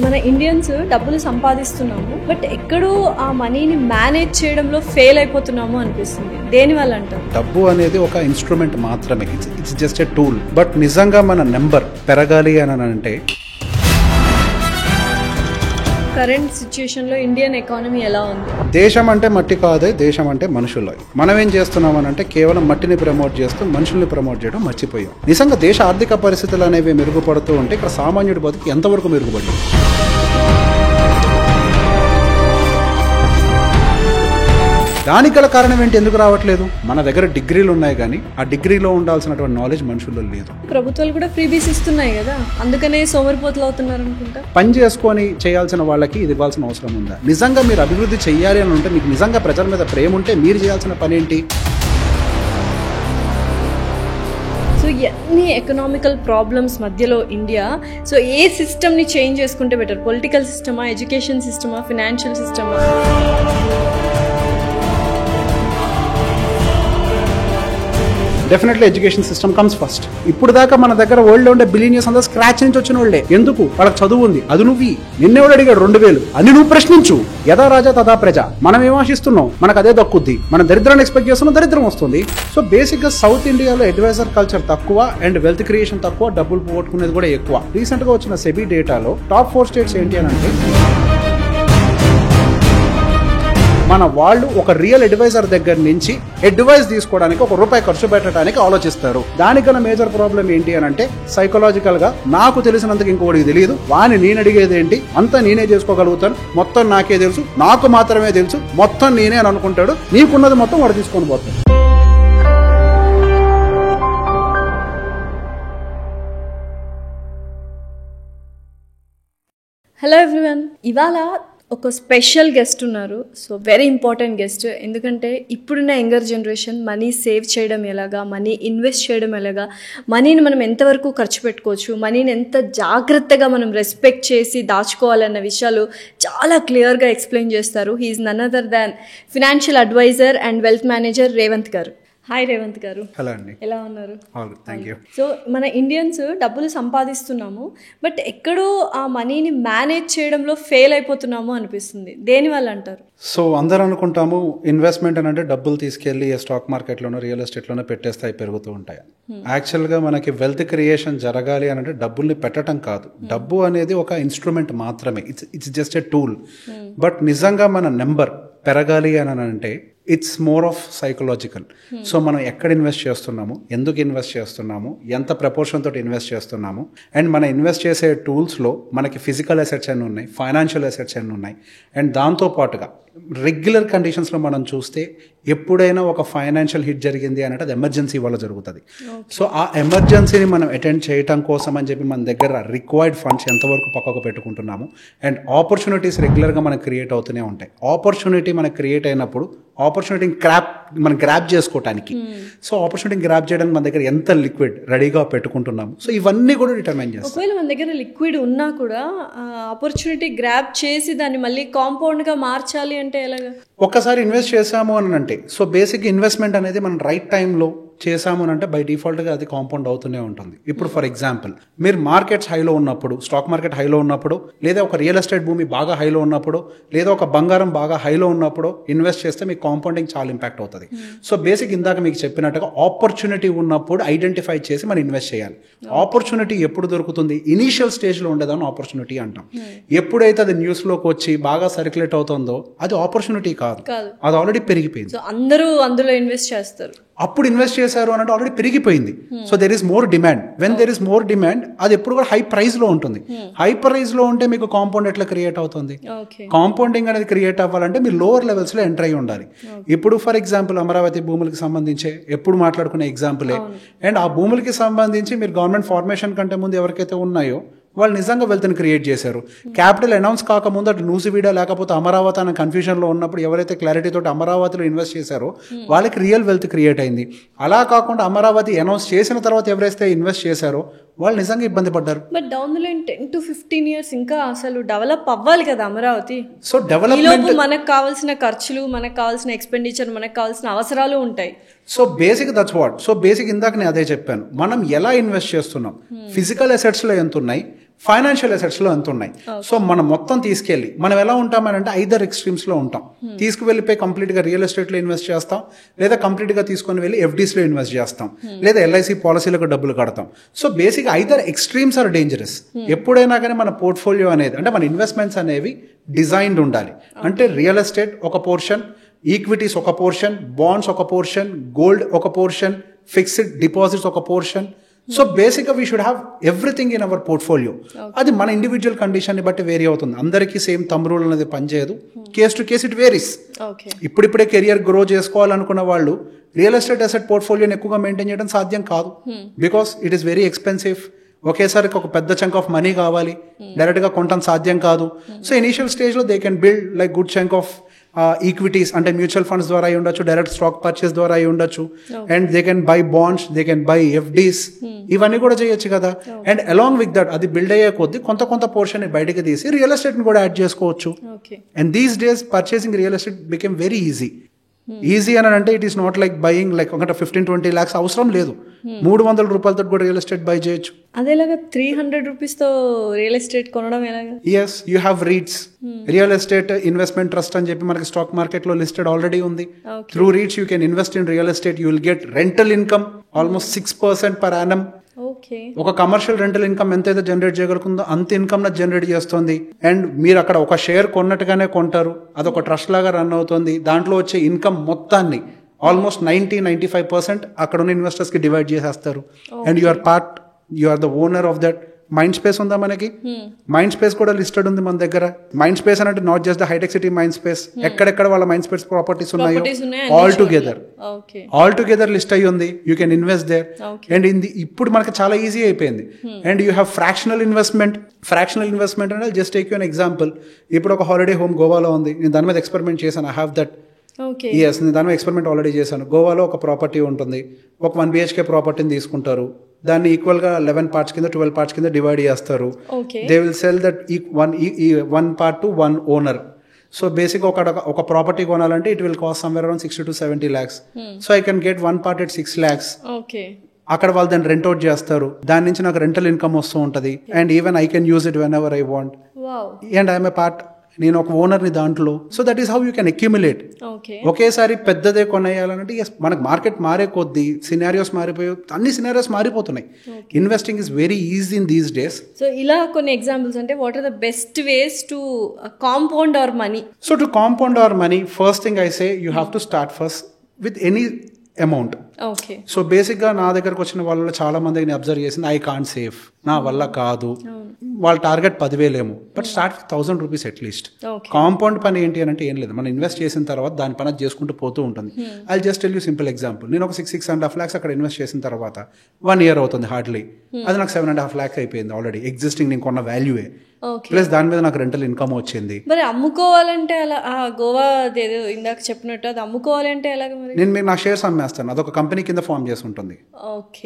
మన ఇండియన్స్ డబ్బులు సంపాదిస్తున్నాము, బట్ ఎక్కడో ఆ మనీని మేనేజ్ చేయడంలో ఫెయిల్ అయిపోతున్నాము అనిపిస్తుంది. దేని వల్ల అంటారు? డబ్బు అనేది ఒక ఇన్స్ట్రుమెంట్ మాత్రమే, it's just a tool. But నిజంగా మన నెంబర్ పెరగాలి అని అంటే కరెంట్ సిచ్యుయేషన్ లో ఇండియన్ ఎకానమీ ఎలా ఉంది? దేశం అంటే మట్టి కాదే, దేశం అంటే మనుషులు. మనం ఏం చేస్తున్నాం అని అంటే కేవలం మట్టిని ప్రమోట్ చేస్తూ మనుషుల్ని ప్రమోట్ చేయడం మర్చిపోయాం. నిజంగా దేశ ఆర్థిక పరిస్థితులు అనేవి మెరుగుపడుతూ ఉంటే ఇక్కడ సామాన్యుడి బతుకు ఎంతవరకు మెరుగుపడింది? దానికి గల కారణం ఏంటి? ఎందుకు రావట్లేదు? మన దగ్గర డిగ్రీలు ఉన్నాయి కానీ ఆ డిగ్రీలో ఉండాల్సినటువంటి నాలెడ్జ్ మనుషుల్లో లేదు. ప్రభుత్వాలు కూడా ఫ్రీబీస్ ఇస్తున్నాయి కదా, అందుకనే సోమరిపోతులు అవుతున్నారు అనుకుంటా. పని చేసుకొని చేయాల్సిన వాళ్ళకి ఇది ఇవ్వాల్సిన అవసరం ఉందా? నిజంగా మీరు అభివృద్ధి చెయ్యాలి అని ఉంటే, మీకు నిజంగా ప్రజల మీద ప్రేమ ఉంటే మీరు చేయాల్సిన పని ఏంటి? సో ఎన్ని ఎకనామికల్ ప్రాబ్లమ్స్ మధ్యలో ఇండియా, సో ఏ సిస్టమ్ని చేంజ్ చేసుకుంటే బెటర్? పొలిటికల్ సిస్టమా, ఎడ్యుకేషన్ సిస్టమా, ఫినాన్షియల్ సిస్టమా? Definitely education system comes first. ఇప్పుడు దాకా మన దగ్గర వరల్డ్ లో ఉండే బిలియనియర్స్ అందరూ స్క్రాచ్ నుంచి వచ్చిన వాళ్ళే. ఎందుకు? వాళ్ళకి చదువు ఉంది, అది నువ్వు నిన్నెవడు అడిగాడు 2000 అని నువ్వు ప్రశ్నించు. యథా రాజా తథా ప్రజ. మనం ఏం ఆశిస్తున్నాం? మనకు అదే దక్కుద్ది. మనం దరిద్రాన్ని ఎక్స్పెక్ట్ చేస్తున్నాం, దరిద్రం వస్తుంది. సో బేసిక్ గా సౌత్ ఇండియాలో అడ్వైజర్ కల్చర్ తక్కువ అండ్ వెల్త్ క్రియేషన్ తక్కువ, డబ్బులు పోగొట్టుకునేది కూడా ఎక్కువ. రీసెంట్ గా వచ్చిన సెబీ డేటాలో టాప్ 4 స్టేట్స్ ఏంటి అని అంటే, మన వాళ్ళు ఒక రియల్ అడ్వైజర్ దగ్గర నుంచి అడ్వైస్ తీసుకోవడానికి ₹1 ఖర్చు పెట్టడానికి ఆలోచిస్తారు. దానికన్నా మేజర్ ప్రాబ్లం ఏంటి అని అంటే, సైకలాజికల్ గా నాకు తెలిసినంతకు ఇంకొకటికి తెలియదు, వాని నేను అడిగేది ఏంటి, అంతా నేనే చేసుకోగలుగుతాను, మొత్తం నాకే తెలుసు, నాకు మాత్రమే తెలుసు, మొత్తం నేనే అని అనుకుంటాడు. నీకున్నది మొత్తం వాడు తీసుకొని పోతాడు. హలో ఎవ్రీవన్, ఇవాళ ఒక స్పెషల్ గెస్ట్ ఉన్నారు. So very important guest. ఎందుకంటే ఇప్పుడున్న యంగర్ జనరేషన్ మనీ సేవ్ చేయడం ఎలాగా, మనీ ఇన్వెస్ట్ చేయడం ఎలాగా, మనీని మనం ఎంతవరకు ఖర్చు పెట్టుకోవచ్చు, మనీని ఎంత జాగ్రత్తగా మనం రెస్పెక్ట్ చేసి దాచుకోవాలన్న విషయాలు చాలా క్లియర్గా ఎక్స్ప్లెయిన్ చేస్తారు. He is none other than financial advisor and wealth manager Revanth garu. Hi Revanth garu. Hello అండి, ఎలా ఉన్నారు? Thank you. సో మన ఇండియన్స్ డబ్బులు సంపాదిస్తున్నాము, బట్ ఎక్కడో ఆ మనీని మేనేజ్ చేయడంలో ఫెయిల్ అయిపోతున్నాము అనిపిస్తుంది. దేని వల్ల అంటారు? సో అందరూ అనుకుంటాము ఇన్వెస్ట్మెంట్ అని అంటే డబ్బులు తీసుకెళ్లి స్టాక్ మార్కెట్లోనో రియల్ ఎస్టేట్లోనో పెట్టేస్తాయి, పెరుగుతూ ఉంటాయి. యాక్చువల్గా మనకి వెల్త్ క్రియేషన్ జరగాలి అని అంటే డబ్బుల్ని పెట్టడం కాదు. డబ్బు అనేది ఒక ఇన్స్ట్రుమెంట్ మాత్రమే, it's just a tool. But నిజంగా మన నెంబర్ పెరగాలి అని అంటే it's more of psychological. So మనం ఎక్కడ ఇన్వెస్ట్ చేస్తున్నాము, ఎందుకు ఇన్వెస్ట్ చేస్తున్నాము, ఎంత ప్రపోర్షన్ తోటి ఇన్వెస్ట్ చేస్తున్నాము, అండ్ మనం ఇన్వెస్ట్ చేసే టూల్స్లో మనకి ఫిజికల్ అసెట్స్ అన్నీ ఉన్నాయి, ఫైనాన్షియల్ అసెట్స్ అన్నీ ఉన్నాయి. అండ్ దాంతోపాటుగా రెగ్యులర్ కండిషన్స్లో మనం చూస్తే ఎప్పుడైనా ఒక ఫైనాన్షియల్ హిట్ జరిగింది అని అంటే అది ఎమర్జెన్సీ వల్ల జరుగుతుంది. సో ఆ ఎమర్జెన్సీని మనం అటెండ్ చేయడం కోసం అని చెప్పి మన దగ్గర రిక్వైర్డ్ ఫండ్స్ ఎంతవరకు పక్కకు పెట్టుకుంటున్నాము. అండ్ ఆపర్చునిటీస్ రెగ్యులర్గా మనకు క్రియేట్ అవుతూనే ఉంటాయి. ఆపర్చునిటీ మనకు క్రియేట్ అయినప్పుడు ఆపర్చునిటీని మనం గ్రాప్ చేసుకోవటానికి, సో ఆపర్చునిటీని గ్రాప్ చేయడానికి మన దగ్గర ఎంత లిక్విడ్ రెడీగా పెట్టుకుంటున్నాము. సో ఇవన్నీ కూడా డిటర్మైన్ చేస్తాం. ఒకవేళ మన దగ్గర లిక్విడ్ ఉన్నా కూడా ఆపర్చునిటీ గ్రాప్ చేసి దాన్ని మళ్ళీ కాంపౌండ్గా మార్చాలి అంటే ఎలాగా? ఒక్కసారి ఇన్వెస్ట్ చేసాము అని అంటే, సో బేసిక్ ఇన్వెస్ట్మెంట్ అనేది మనం రైట్ టైంలో చేసాము అని అంటే బై డిఫాల్ట్గా అది కాంపౌండ్ అవుతూనే ఉంటుంది. ఇప్పుడు ఫర్ ఎగ్జాంపుల్, మీరు మార్కెట్స్ హైలో ఉన్నప్పుడు, స్టాక్ మార్కెట్ హైలో ఉన్నప్పుడు, లేదా ఒక రియల్ ఎస్టేట్ భూమి బాగా హైలో ఉన్నప్పుడు, లేదా ఒక బంగారం బాగా హైలో ఉన్నప్పుడు ఇన్వెస్ట్ చేస్తే మీకు కాంపౌండింగ్ చాలా ఇంపాక్ట్ అవుతుంది. సో బేసిక్ ఇందాక మీకు చెప్పినట్టుగా ఆపర్చునిటీ ఉన్నప్పుడు ఐడెంటిఫై చేసి మనం ఇన్వెస్ట్ చేయాలి. ఆపర్చునిటీ ఎప్పుడు దొరుకుతుంది? ఇనీషియల్ స్టేజ్లో ఉండేదాన్ని ఆపర్చునిటీ అంటాం. ఎప్పుడైతే అది న్యూస్లోకి వచ్చి బాగా సర్క్యులేట్ అవుతుందో అది ఆపర్చునిటీ కాదు, అది ఆల్రెడీ పెరిగిపోయింది. అందరూ అందులో ఇన్వెస్ట్ చేస్తారు. అప్పుడు ఇన్వెస్ట్ చేశారు అని అంటే ఆల్రెడీ పెరిగిపోయింది. So there is more demand. When there is more demand అది ఎప్పుడు కూడా హై ప్రైస్ లో ఉంటుంది. హై ప్రైస్ లో ఉంటే మీకు కాంపౌండ్ ఎట్లా క్రియేట్ అవుతుంది? కాంపౌండింగ్ అనేది క్రియేట్ అవ్వాలంటే మీరు లోవర్ లెవెల్స్ లో ఎంటర్ అయి ఉండాలి. ఇప్పుడు ఫర్ ఎగ్జాంపుల్ అమరావతి భూములకి సంబంధించి ఎప్పుడు మాట్లాడుకునే ఎగ్జాంపులే. అండ్ ఆ భూములకి సంబంధించి మీరు గవర్నమెంట్ ఫార్మేషన్ కంటే ముందు ఎవరికైతే ఉన్నాయో వాళ్ళు నిజంగా వెల్త్ని క్రియేట్ చేశారు. క్యాపిటల్ అనౌన్స్ కాకముందు అటు నూసివీడ లేకపోతే అమరావతి అనే కన్ఫ్యూజన్లో ఉన్నప్పుడు ఎవరైతే క్లారిటీతో అమరావతిలో ఇన్వెస్ట్ చేశారో వాళ్ళకి రియల్ వెల్త్ క్రియేట్ అయింది. అలా కాకుండా అమరావతి అనౌన్స్ చేసిన తర్వాత ఎవరైతే ఇన్వెస్ట్ చేశారో వాళ్ళు నిజంగా ఇబ్బంది పడ్డారు. But down the line 10 to 15 years ఇంకా అసలు డెవలప్ అవ్వాలి కదా అమరావతి. సో డెవలప్మెంట్ మనకు కావాల్సిన ఖర్చులు, మనకు కావాల్సిన ఎక్స్పెండిచర్, మనకు కావాల్సిన అవసరాలు ఉంటాయి. So basic that's what. So basic ఇందాక నేను అదే చెప్పాను, మనం ఎలా ఇన్వెస్ట్ చేస్తున్నాం, ఫిజికల్ అసెట్స్లో ఎంత ఉన్నాయి, ఫైనాన్షియల్ అసెట్స్లో ఎంత ఉన్నాయి. సో మనం మొత్తం తీసుకెళ్ళి మనం ఎలా ఉంటామని అంటే ఐదర్ ఎక్స్ట్రీమ్స్లో ఉంటాం. తీసుకువెళ్ళిపోయి కంప్లీట్గా రియల్ ఎస్టేట్లో ఇన్వెస్ట్ చేస్తాం, లేదా కంప్లీట్గా తీసుకొని వెళ్ళి ఎఫ్డీస్లో ఇన్వెస్ట్ చేస్తాం, లేదా ఎల్ఐసి పాలసీలకు డబ్బులు కడతాం. So basic either extremes are dangerous. ఎప్పుడైనా కానీ మన పోర్ట్ఫోలియో అనేది అంటే మన ఇన్వెస్ట్మెంట్స్ అనేవి డిజైన్డ్ ఉండాలి. అంటే రియల్ ఎస్టేట్ ఒక పోర్షన్, ఈక్విటీస్ ఒక పోర్షన్, బాండ్స్ ఒక పోర్షన్, గోల్డ్ ఒక పోర్షన్, ఫిక్స్డ్ డిపాజిట్స్ ఒక పోర్షన్. సో బేసిక్గా we should have everything in our portfolio. అది మన ఇండివిజువల్ కండిషన్ని బట్టి వేరీ అవుతుంది. అందరికీ సేమ్ థంబ్ రూల్ అనేది పనిచేయదు. Case to case it varies. ఇప్పుడిప్పుడే కెరియర్ గ్రో చేసుకోవాలనుకున్న వాళ్ళు రియల్ ఎస్టేట్ అసెట్ పోర్ట్ఫోలియోని ఎక్కువగా మెయింటైన్ చేయడం సాధ్యం కాదు. Because it is very expensive. ఒకేసారి ఒక పెద్ద చంక్ ఆఫ్ మనీ కావాలి, డైరెక్ట్గా కొనడం సాధ్యం కాదు. సో ఇనీషియల్ స్టేజ్లో they can build like good chunk of equities, అంటే మ్యూచువల్ ఫండ్స్ ద్వారా అయి ఉండొచ్చు, డైరెక్ట్ స్టాక్ పర్చేస్ ద్వారా అయి ఉండొచ్చు, and they can buy bonds, they can buy FDs, ఇవన్నీ కూడా చేయొచ్చు కదా. అండ్ అలాంగ్ విత్ దట్ అది బిల్డ్ అయ్యే కొద్దీ కొంత పోర్షన్ బయటకు తీసి రియల్ ఎస్టేట్ని కూడా యాడ్ చేసుకోవచ్చు. And these days purchasing real estate became very easy. Easy అని అంటే it is not like buying like ఒక 15-20 lakhs అవసరం లేదు. 300 రూపాయలతో కూడా రియల్ ఎస్టేట్ బై చేయొచ్చు. అదేలాగా 300 రూపీస్తో రియల్ ఎస్టేట్ కొనడం ఎలాగా? Yes, you have REITs, real estate investment trust అని చెప్పి మనకి స్టాక్ మార్కెట్ లో లిస్టెడ్ ఆల్రెడీ ఉంది. Through REITs you can invest in real estate. You will get rental income almost 6% per annum. ఒక commercial rental income ఎంతైతే generate చేయగలుగుతుందో అంత income generate చేస్తుంది. అండ్ మీరు అక్కడ ఒక షేర్ కొన్నట్టుగానే కొంటారు, అదొక ట్రస్ట్ లాగా రన్ అవుతుంది. దాంట్లో వచ్చే ఇన్కమ్ మొత్తాన్ని ఆల్మోస్ట్ 90-95% అక్కడ ఉన్న ఇన్వెస్టర్స్ కి డివైడ్ చేసేస్తారు. And you are the owner of that. Mind space ఉందా మనకి? మైండ్ స్పేస్ కూడా లిస్టెడ్ ఉంది మన దగ్గర. మైండ్ స్పేస్ అంటే నాట్ జస్ట్ ద హైటెక్ సిటీ మైండ్ స్పేస్, ఎక్కడెక్కడ వాళ్ళ మైండ్ స్పేస్ ప్రాపర్టీస్ ఉన్నాయో ఆల్ టుగెదర్ లిస్ట్ అయ్యి ఉంది. You can invest there. And ఇప్పుడు మనకి చాలా ఈజీ అయిపోయింది. And you have fractional investment అంటే just take you an example. ఇప్పుడు ఒక హాలిడే హోమ్ గోవాలో ఉంది, నేను దాని మీద ఎక్స్పెరిమెంట్ చేశాను. I have that. ఎస్, నేను దాని మీద ఎక్స్పెరిమెంట్ ఆల్రెడీ చేశాను. గోవాలో ఒక ప్రాపర్టీ ఉంటుంది, ఒక 1 BHK ప్రాపర్టీని తీసుకుంటారు, దాన్ని ఈక్వల్గా 11 parts కింద 12 parts కింద డివైడ్ చేస్తారు. They will sell that one part to one owner. So basic ఒక ప్రాపర్టీ కొనాలంటే it will cost somewhere around 60 to 70 lakhs. So I can get 1 part at 6 lakhs. అక్కడ వాళ్ళు దాన్ని రెంట్ అవుట్ చేస్తారు, దాని నుంచి నాకు రెంటల్ ఇన్కమ్ వస్తూ ఉంటుంది. And even I can use it when ever I want. And I'm a part, నేను ఒక ఓనర్ని దాంట్లో. So that is how you can accumulate. ఒకేసారి పెద్దదే కొనేయాలంటే మనకు మార్కెట్ మారే కొద్దీ సినారియోస్ మారిపోయి అన్ని సినారియోస్ మారిపోతున్నాయి. Investing is very easy in these days. So ఇలా కొన్ని ఎగ్జాంపుల్స్ అంటే what are the best ways to compound our money? So to compound our money, first thing I say you have to start first with any amount. So బేసిక్గా నా దగ్గరకు వచ్చిన వాళ్ళలో చాలా మందిని అబ్జర్వ్ చేసింది, ఐ కాంట్ సేవ్, నా వల్ల కాదు. వాళ్ళ టార్గెట్ 10,000 ఏమో, but start with 1,000 rupees at least. Compound పని ఏంటి అని అంటే ఏం లేదు, మనం ఇన్వెస్ట్ చేసిన తర్వాత దాని పని చేసుకుంటూ పోతూ ఉంటుంది. I just tell you simple example. నేను ఒక 6.5 lakhs అక్కడ ఇన్వెస్ట్ చేసిన తర్వాత 1 year అవుతుంది హార్డ్లీ, అది నాకు 7.5 lakhs అయిపోయింది ఆల్రెడీ. ఎగ్జిస్టింగ్ నేను కొన్న వాల్యూయే, ప్లస్ దాని మీద నాకు రెంటల్ ఇన్కమ్ వచ్చింది. మరి అమ్ముకోవాలంటే అలా గోవా ఇందాక చెప్పినట్టు అది అమ్ముకోవాలంటే ఎలాగ? నేను మీకు నా షేర్స్ అమ్మేస్తాను, అదొక కంపెనీ కింద ఫామ్ చేసి ఉంటుంది.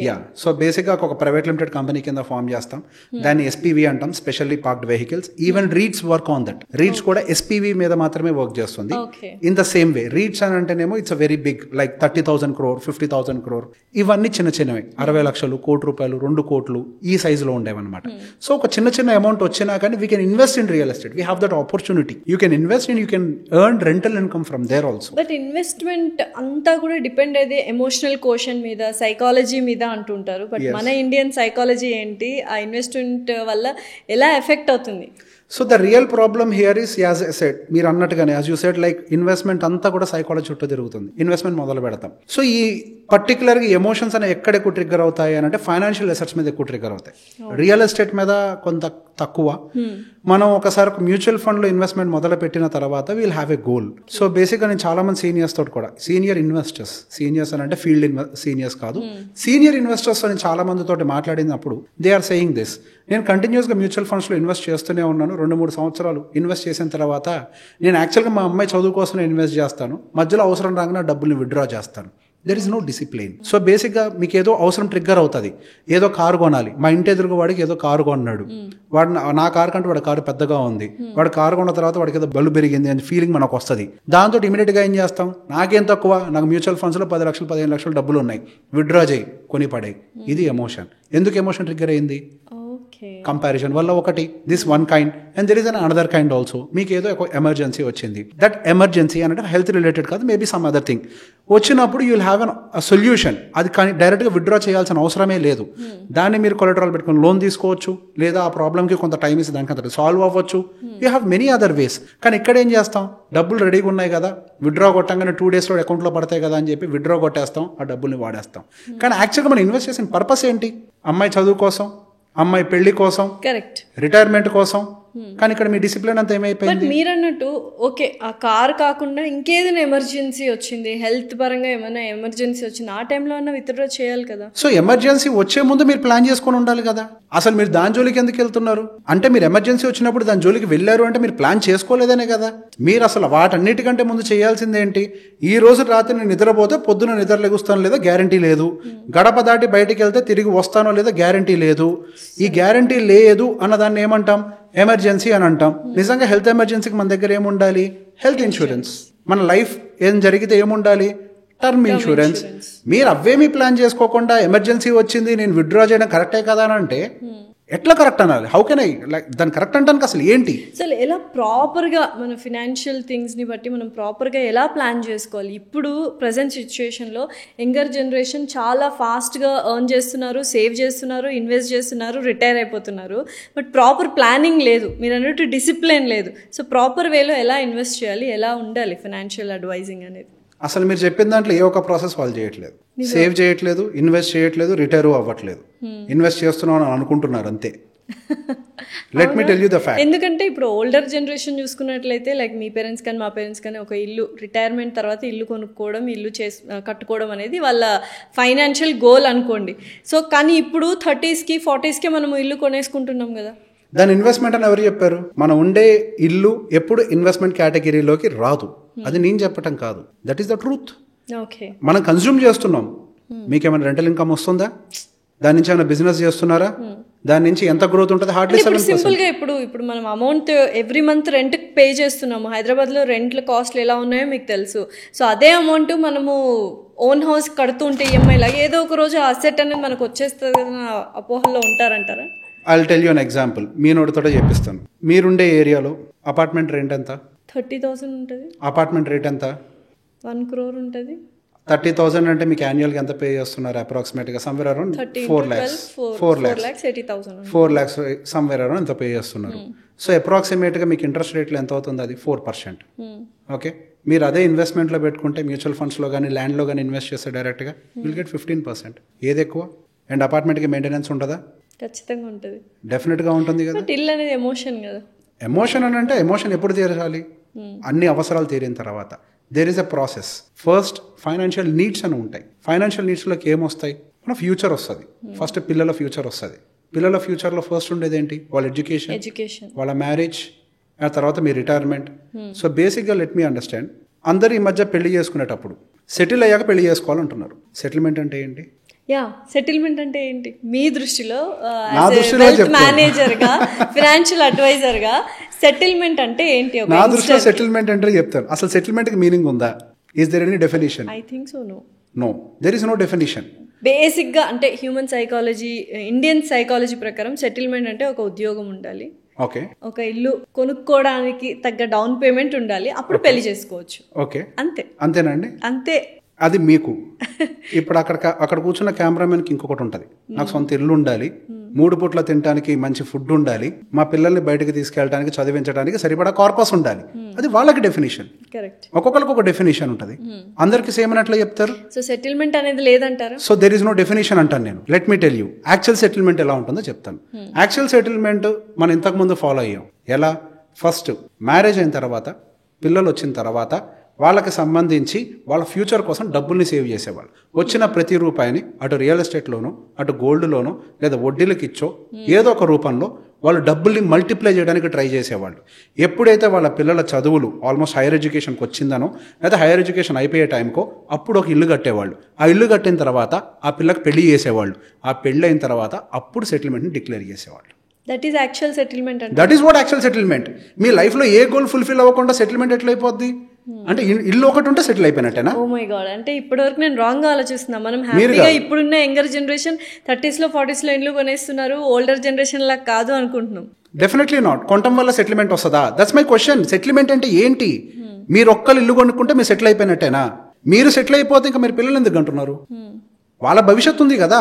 యా, సో బేసిక్గా ఒక ప్రైవేట్ లిమిటెడ్ కంపెనీ కింద ఫామ్ చేస్తాం, దాన్ని SPV అంటాం, specially parked vehicles. Even REITs work on that. REITs కూడా SPV మీద మాత్రమే వర్క్ చేస్తుంది. In the same way REITs అని అంటేనేమో it's a very big, like 30,000 crore, 50,000 crore. ఇవన్నీ చిన్న చిన్నవి, 60 lakhs, 1 కోటి రూపాయలు, 2 కోట్లు ఈ సైజులో ఉండేవన్నమాట. సో ఒక చిన్న అమౌంట్ వచ్చినా కానీ we can invest in real estate. We have that opportunity. You can invest and you can earn rental income from there also. But investment అంతా కూడా డిపెండ్ అయ్యేది ఎమోషనల్ కోషన్ మీద, సైకాలజీ మీద అంటుంటారు. బట్ మన ఇండియన్ సైకాలజీ ఏంటి, ఆ investment వల్ల ఎలా ఎఫెక్ట్ అవుతుంది? So the real problem here is, as I said, మీరు అన్నట్టుగానే as you said, like investment అంతా కూడా సైకాలజీ చుట్టూ తిరుగుతుంది. ఇన్వెస్ట్మెంట్ మొదలు పెడతాం. సో ఈ పర్టికులర్గా ఎమోషన్స్ అనేవి ఎక్కడ ఎక్కువ ట్రిగ్గర్ అవుతాయి అని అంటే ఫైనాన్షియల్ అసెట్స్ మీద ఎక్కువ ట్రిగ్గర్ అవుతాయి. రియల్ ఎస్టేట్ మీద కొంత తక్కువ. మనం ఒకసారి ఒక మ్యూచువల్ ఫండ్లో ఇన్వెస్ట్మెంట్ మొదలు పెట్టిన తర్వాత we'll have a goal. So బేసిక్గా నేను చాలా మంది సీనియర్స్ తోటి కూడా, సీనియర్ ఇన్వెస్టర్స్, సీనియర్స్ అని అంటే ఫీల్డ్ సీనియర్స్ కాదు, సీనియర్ ఇన్వెస్టర్స్ అని చాలా మందితోటి మాట్లాడినప్పుడు దే ఆర్ సేయింగ్ దిస్, నేను కంటిన్యూస్గా మ్యూచువల్ ఫండ్స్లో ఇన్వెస్ట్ చేస్తూనే ఉన్నాను, 2-3 సంవత్సరాలు ఇన్వెస్ట్ చేసిన తర్వాత నేను యాక్చువల్గా మా అమ్మాయి చదువు కోసం ఇన్వెస్ట్ చేస్తాను, మధ్యలో అవసరం రాగానే డబ్బుల్ని విత్డ్రా చేస్తాను. There is no discipline. So బేసిక్గా మీకు ఏదో అవసరం ట్రిగ్గర్ అవుతుంది, ఏదో కారు కొనాలి, మా ఇంటి ఎదురుగా వాడికి ఏదో కారు కొన్నాడు, వాడు నా కారు కంటే వాడి కారు పెద్దగా ఉంది, వాడు కారు కొన్న తర్వాత వాడికి ఏదో బల్లు పెరిగింది అని ఫీలింగ్ మనకు వస్తుంది. దాంతో ఇమీడియట్గా ఏం చేస్తాం, నాకేం తక్కువ, నాకు మ్యూచువల్ ఫండ్స్లో 10 లక్షలు 15 లక్షలు డబ్బులు ఉన్నాయి, విత్డ్రా చేయి, కొని పడే. ఇది ఎమోషన్. ఎందుకు ఎమోషన్ ట్రిగ్గర్ అయింది? ఓకే. కంపారిజన్ వల్ల ఒకటి, this one kind, and there is an another kind also. మీకు ఏదో ఒక ఎమర్జెన్సీ వచ్చింది, దట్ ఎమర్జెన్సీ అంటే హెల్త్ రిలేటెడ్ కాదు, మేబీ సమ్ అదర్ థింగ్ వచ్చినప్పుడు you will have an solution. అది కానీ డైరెక్ట్గా విత్డ్రా చేయాల్సిన అవసరమే లేదు. దాన్ని మీరు కొలెటరల్ పెట్టుకుని లోన్ తీసుకోవచ్చు, లేదా ఆ ప్రాబ్లమ్కి కొంత టైం ఇస్తే దానికి అంత సాల్వ్ అవ్వచ్చు. You have many other ways. కానీ ఇక్కడ ఏం చేస్తాం, డబ్బులు రెడీగా ఉన్నాయి కదా, విత్డ్రా కొట్టంగానే 2 daysలో అకౌంట్లో పడతాయి కదా అని చెప్పి విత్డ్రా కొట్టేస్తాం, ఆ డబ్బుల్ని వాడేస్తాం. కానీ యాక్చువల్గా మనం ఇన్వెస్ట్ చేసిన పర్పస్ ఏంటి? అమ్మాయి చదువు కోసం, అమ్మాయి పెళ్లి కోసం, కరెక్ట్, రిటైర్మెంట్ కోసం. కానీ ఇక్కడ మీ డిసిప్లిన్ అంతా బట్ ఏమైపోయింది? మీరు అన్నట్టు ఓకే, ఆ కార్ కాకుండా ఇంకేదైనా ఎమర్జెన్సీ వచ్చింది, హెల్త్ పరంగా ఏమైనా ఎమర్జెన్సీ వచ్చింది, ఆ టైంలో అన్న విత్డ్రా చేయాలి కదా. సో ఎమర్జెన్సీ వచ్చే ముందు మీరు ప్లాన్ చేసుకొని ఉండాలి కదా. అసలు మీరు దాని జోలికి ఎందుకు వెళ్తున్నారు? అంటే మీరు ఎమర్జెన్సీ వచ్చినప్పుడు దాని జోలికి వెళ్ళారు అంటే మీరు ప్లాన్ చేసుకోలేదనే కదా. మీరు అసలు వాటన్నిటికంటే ముందు చేయాల్సిందేంటి? ఈ రోజు రాత్రి నేను నిద్రపోతే పొద్దున నిద్ర లెగుస్తానో లేదో గ్యారంటీ లేదు, గడప దాటి బయటికి వెళ్తే తిరిగి వస్తానో లేదో గ్యారంటీ లేదు. ఈ గ్యారంటీ లేదు అన్నదాన్ని ఏమంటాం? ఎమర్జెన్సీ అని అంటాం. నిజంగా హెల్త్ ఎమర్జెన్సీకి మన దగ్గర ఏముండాలి? Health insurance. మన లైఫ్ ఏం జరిగితే ఏముండాలి? Term insurance. మీరు అవేమీ ప్లాన్ చేసుకోకుండా ఎమర్జెన్సీ వచ్చింది నేను విత్డ్రా చేయడం కరెక్టే కదా అని అంటే ఎట్లా కరెక్ట్ అనాలి? హౌ కెన్ ఐ లైక్ దాన్ని కరెక్ట్ అంటానికి అసలు ఏంటి? అసలు ఎలా ప్రాపర్గా మన ఫినాన్షియల్ థింగ్స్ని బట్టి మనం ప్రాపర్గా ఎలా ప్లాన్ చేసుకోవాలి? ఇప్పుడు ప్రజెంట్ సిచ్యుయేషన్లో యంగర్ జనరేషన్ చాలా ఫాస్ట్గా ఎర్న్ చేస్తున్నారు, సేవ్ చేస్తున్నారు, ఇన్వెస్ట్ చేస్తున్నారు, రిటైర్ అయిపోతున్నారు. బట్ ప్రాపర్ ప్లానింగ్ లేదు, మీరు అన్నట్టు డిసిప్లిన్ లేదు. సో ప్రాపర్ వేలో ఎలా ఇన్వెస్ట్ చేయాలి, ఎలా ఉండాలి ఫినాన్షియల్ అడ్వైజింగ్ అనేది? అసలు మీరు చెప్పిన దాంట్లో ఏ ఒక్క ప్రాసెస్ వాళ్ళు చేయట్లేదు. సేవ్ చేయట్లేదు, ఇన్వెస్ట్ చేయట్లేదు, రిటైర్ అవ్వట్లేదు. ఇన్వెస్ట్ చేస్తున్నాం అని అనుకుంటున్నారు అంతే. Let me tell you the fact. ఎందుకంటే ఇప్పుడు ఓల్డర్ జనరేషన్ చూసుకున్నట్లయితే లైక్ మీ పేరెంట్స్ కానీ మా పేరెంట్స్ కానీ ఒక ఇల్లు, రిటైర్మెంట్ తర్వాత ఇల్లు కొనుక్కోవడం, ఇల్లు కట్టుకోవడం అనేది వాళ్ళ ఫైనాన్షియల్ గోల్ అనుకోండి. సో కానీ ఇప్పుడు 30s, 40s మనం ఇల్లు కొనేసుకుంటున్నాం కదా. దాని ఇన్వెస్ట్మెంట్ అని ఎవరు చెప్పారు? మనం ఉండే ఇల్లు ఎప్పుడు ఇన్వెస్ట్మెంట్ కేటగిరీలోకి రాదు. అది నేను చెప్పటం కాదు, that is the truth. Okay, మనం కన్స్యూమ్ చేస్తున్నాం. మీకేమైనా రెంటల్ ఇన్కమ్ వస్తుందా? దాని నుంచి ఏమైనా బిజినెస్ చేస్తున్నారా? దాని నుంచి ఎంత గ్రోత్ ఉంటుంది? హార్డ్లీ 7%. సింపుల్గా ఇప్పుడు మనం amount every month rent pay చేస్తున్నాము. హైదరాబాద్లో రెంట్ల కాస్ట్లు ఎలా ఉన్నాయో మీకు తెలుసు. సో అదే అమౌంట్ మనము ఓన్ హౌస్ కడుతుంటే ఈఎంఐ లాగా ఏదో ఒక రోజు అసెట్ అనేది మనకు వచ్చేస్తుంది కదా, అపోహల్లో ఉంటారంటారా? I will tell you an example. మీ నోటితోటే చెప్పిస్తాను. మీరుండే ఏరియాలో అపార్ట్మెంట్ రెంట్ ఎంత? 30,000 ఉంటుంది. అపార్ట్మెంట్ రేట్ ఎంత? 1 crore ఉంటుంది. 30,000 అంటే మీకు యాన్యువల్గా ఎంత పే చేస్తున్నారు? అప్రాక్సిమేట్గా somewhere around 4 lakhs. 4 lakhs somewhere around ఎంత పే చేస్తున్నారు. సో అప్రాక్సిమేట్గా మీకు ఇంట్రెస్ట్ రేట్లో ఎంత అవుతుంది? అది 4%. ఓకే, మీరు అదే ఇన్వెస్ట్మెంట్లో పెట్టుకుంటే మ్యూచువల్ ఫండ్స్లో కానీ ల్యాండ్లో కానీ ఇన్వెస్ట్ చేస్తే డైరెక్ట్గా విల్ గెట్ 15%. ఏది ఎక్కువ? అండ్ అపార్ట్మెంట్కి మెయింటెనెన్స్ ఉంటుందా? ఖచ్చితంగా ఉంటుంది, డెఫినెట్గా ఉంటుంది కదా. ఇల్లు అనేది ఎమోషన్ కదా. ఎమోషన్ అని అంటే ఎమోషన్ ఎప్పుడు తీరాలి? అన్ని అవసరాలు తీరిన తర్వాత. There is a process. First financial needs అని ఉంటాయి. ఫైనాన్షియల్ నీడ్స్లోకి ఏమొస్తాయి? మన ఫ్యూచర్ వస్తుంది. ఫస్ట్ పిల్లల ఫ్యూచర్ వస్తుంది. పిల్లల ఫ్యూచర్లో ఫస్ట్ ఉండేది ఏంటి? వాళ్ళ ఎడ్యుకేషన్, వాళ్ళ మ్యారేజ్, ఆ తర్వాత మీ రిటైర్మెంట్. సో బేసిక్గా లెట్ మీ అండర్స్టాండ్, అందరు ఈ మధ్య పెళ్లి చేసుకునేటప్పుడు సెటిల్ అయ్యాక పెళ్లి చేసుకోవాలంటున్నారు. సెటిల్మెంట్ అంటే ఏంటి? సెటిల్మెంట్ అంటే ఏంటి మీ దృష్టిలో? మేనేజర్గా, ఫినాన్షియల్ అడ్వైజర్గా సెటిల్మెంట్ అంటే ఏంటి? నా దృష్టిలో సెటిల్మెంట్ అంటే చెప్తాను. అసలు సెటిల్మెంట్కి మీనింగ్ ఉందా? Is there any definition? I think so. No, there is no definition. బేసిక్గా అంటే హ్యూమన్ సైకాలజీ, ఇండియన్ సైకాలజీ ప్రకారం సెటిల్మెంట్ అంటే ఒక ఉద్యోగం ఉండాలి, ఓకే, ఒక ఇల్లు కొనుక్కోవడానికి తగ్గ డౌన్ పేమెంట్ ఉండాలి, అప్పుడు పెళ్లి చేసుకోవచ్చు. ఓకే, అంతేనండి, అంతే. అది మీకు. ఇప్పుడు అక్కడ కూర్చున్న కెమెరామెన్కి ఇంకొకటి ఉంటుంది. నాకు సొంత ఇల్లు ఉండాలి, 3 పూట్ల తినడానికి మంచి ఫుడ్ ఉండాలి, మా పిల్లల్ని బయటకు తీసుకెళ్ళడానికి చదివించడానికి సరిపడా కార్పస్ ఉండాలి. అది వాళ్ళకి డెఫినేషన్. ఒక్కొక్కరికి ఒక డెఫినేషన్ ఉంటుంది. అందరికి సేమ్ అని ఎట్లా చెప్తారు? సో సెటిల్మెంట్ అనేది లేదంటారు. So there is no definition అంటాను నేను. Let me tell you actual settlement ఎలా ఉంటుందో చెప్తాను. యాక్చువల్ సెటిల్మెంట్ మనం ఇంతకు ముందు ఫాలో అయ్యాం. ఎలా? ఫస్ట్ మ్యారేజ్ అయిన తర్వాత, పిల్లలు వచ్చిన తర్వాత వాళ్ళకి సంబంధించి వాళ్ళ ఫ్యూచర్ కోసం డబ్బుల్ని సేవ్ చేసేవాళ్ళు. వచ్చిన ప్రతి రూపాయిని అటు రియల్ ఎస్టేట్లోనో, అటు గోల్డ్లోనో, లేదా వడ్డీలకు ఇచ్చో ఏదో ఒక రూపంలో వాళ్ళు డబ్బుల్ని మల్టిప్లై చేయడానికి ట్రై చేసేవాళ్ళు. ఎప్పుడైతే వాళ్ళ పిల్లల చదువులు ఆల్మోస్ట్ హైయర్ ఎడ్యుకేషన్కి వచ్చిందనో, లేదా హైయర్ ఎడ్యుకేషన్ అయిపోయే టైంకో అప్పుడు ఒక ఇల్లు కట్టేవాళ్ళు. ఆ ఇల్లు కట్టిన తర్వాత ఆ పిల్లకి పెళ్లి చేసేవాళ్ళు. ఆ పెళ్ళి అయిన తర్వాత అప్పుడు సెటిల్మెంట్ని డిక్లేర్ చేసేవాళ్ళు. That is actual settlement. That is what actual settlement. మీ లైఫ్లో ఏ గోల్ ఫుల్ఫిల్ అవ్వకుండా సెటిల్మెంట్ ఎట్లయిపోద్ది? అంటే ఇల్లు ఒకటి ఉంటే సెటిల్ అయిపోయినట్టేనా? ఓ మై గాడ్, అంటే ఇప్పటివరకు నేను రాంగ్ గా ఆలోచిస్తున్నా. మనం హ్యాపీగా ఇప్పుడున్న యంగర్ జనరేషన్ 30s లో 40s లో ఇల్లు కొనేస్తున్నారు, ఓల్డర్ జనరేషన్ లాగా కాదు అనుకుంటున్నాం. Definitely not. కొనటం వల్ల సెటిల్మెంట్ వస్తుందా? That's my question. సెటిల్మెంట్ అంటే ఏంటి? మీరు ఒక్కరు ఇల్లు కొనుక్కుంటే మీరు సెటిల్ అయిపోయినట్టేనా? మీరు సెటిల్ అయిపోతే ఇంకా మీరు పిల్లలు ఎందుకు అంటున్నారు? వాళ్ళ భవిష్యత్తు ఉంది కదా.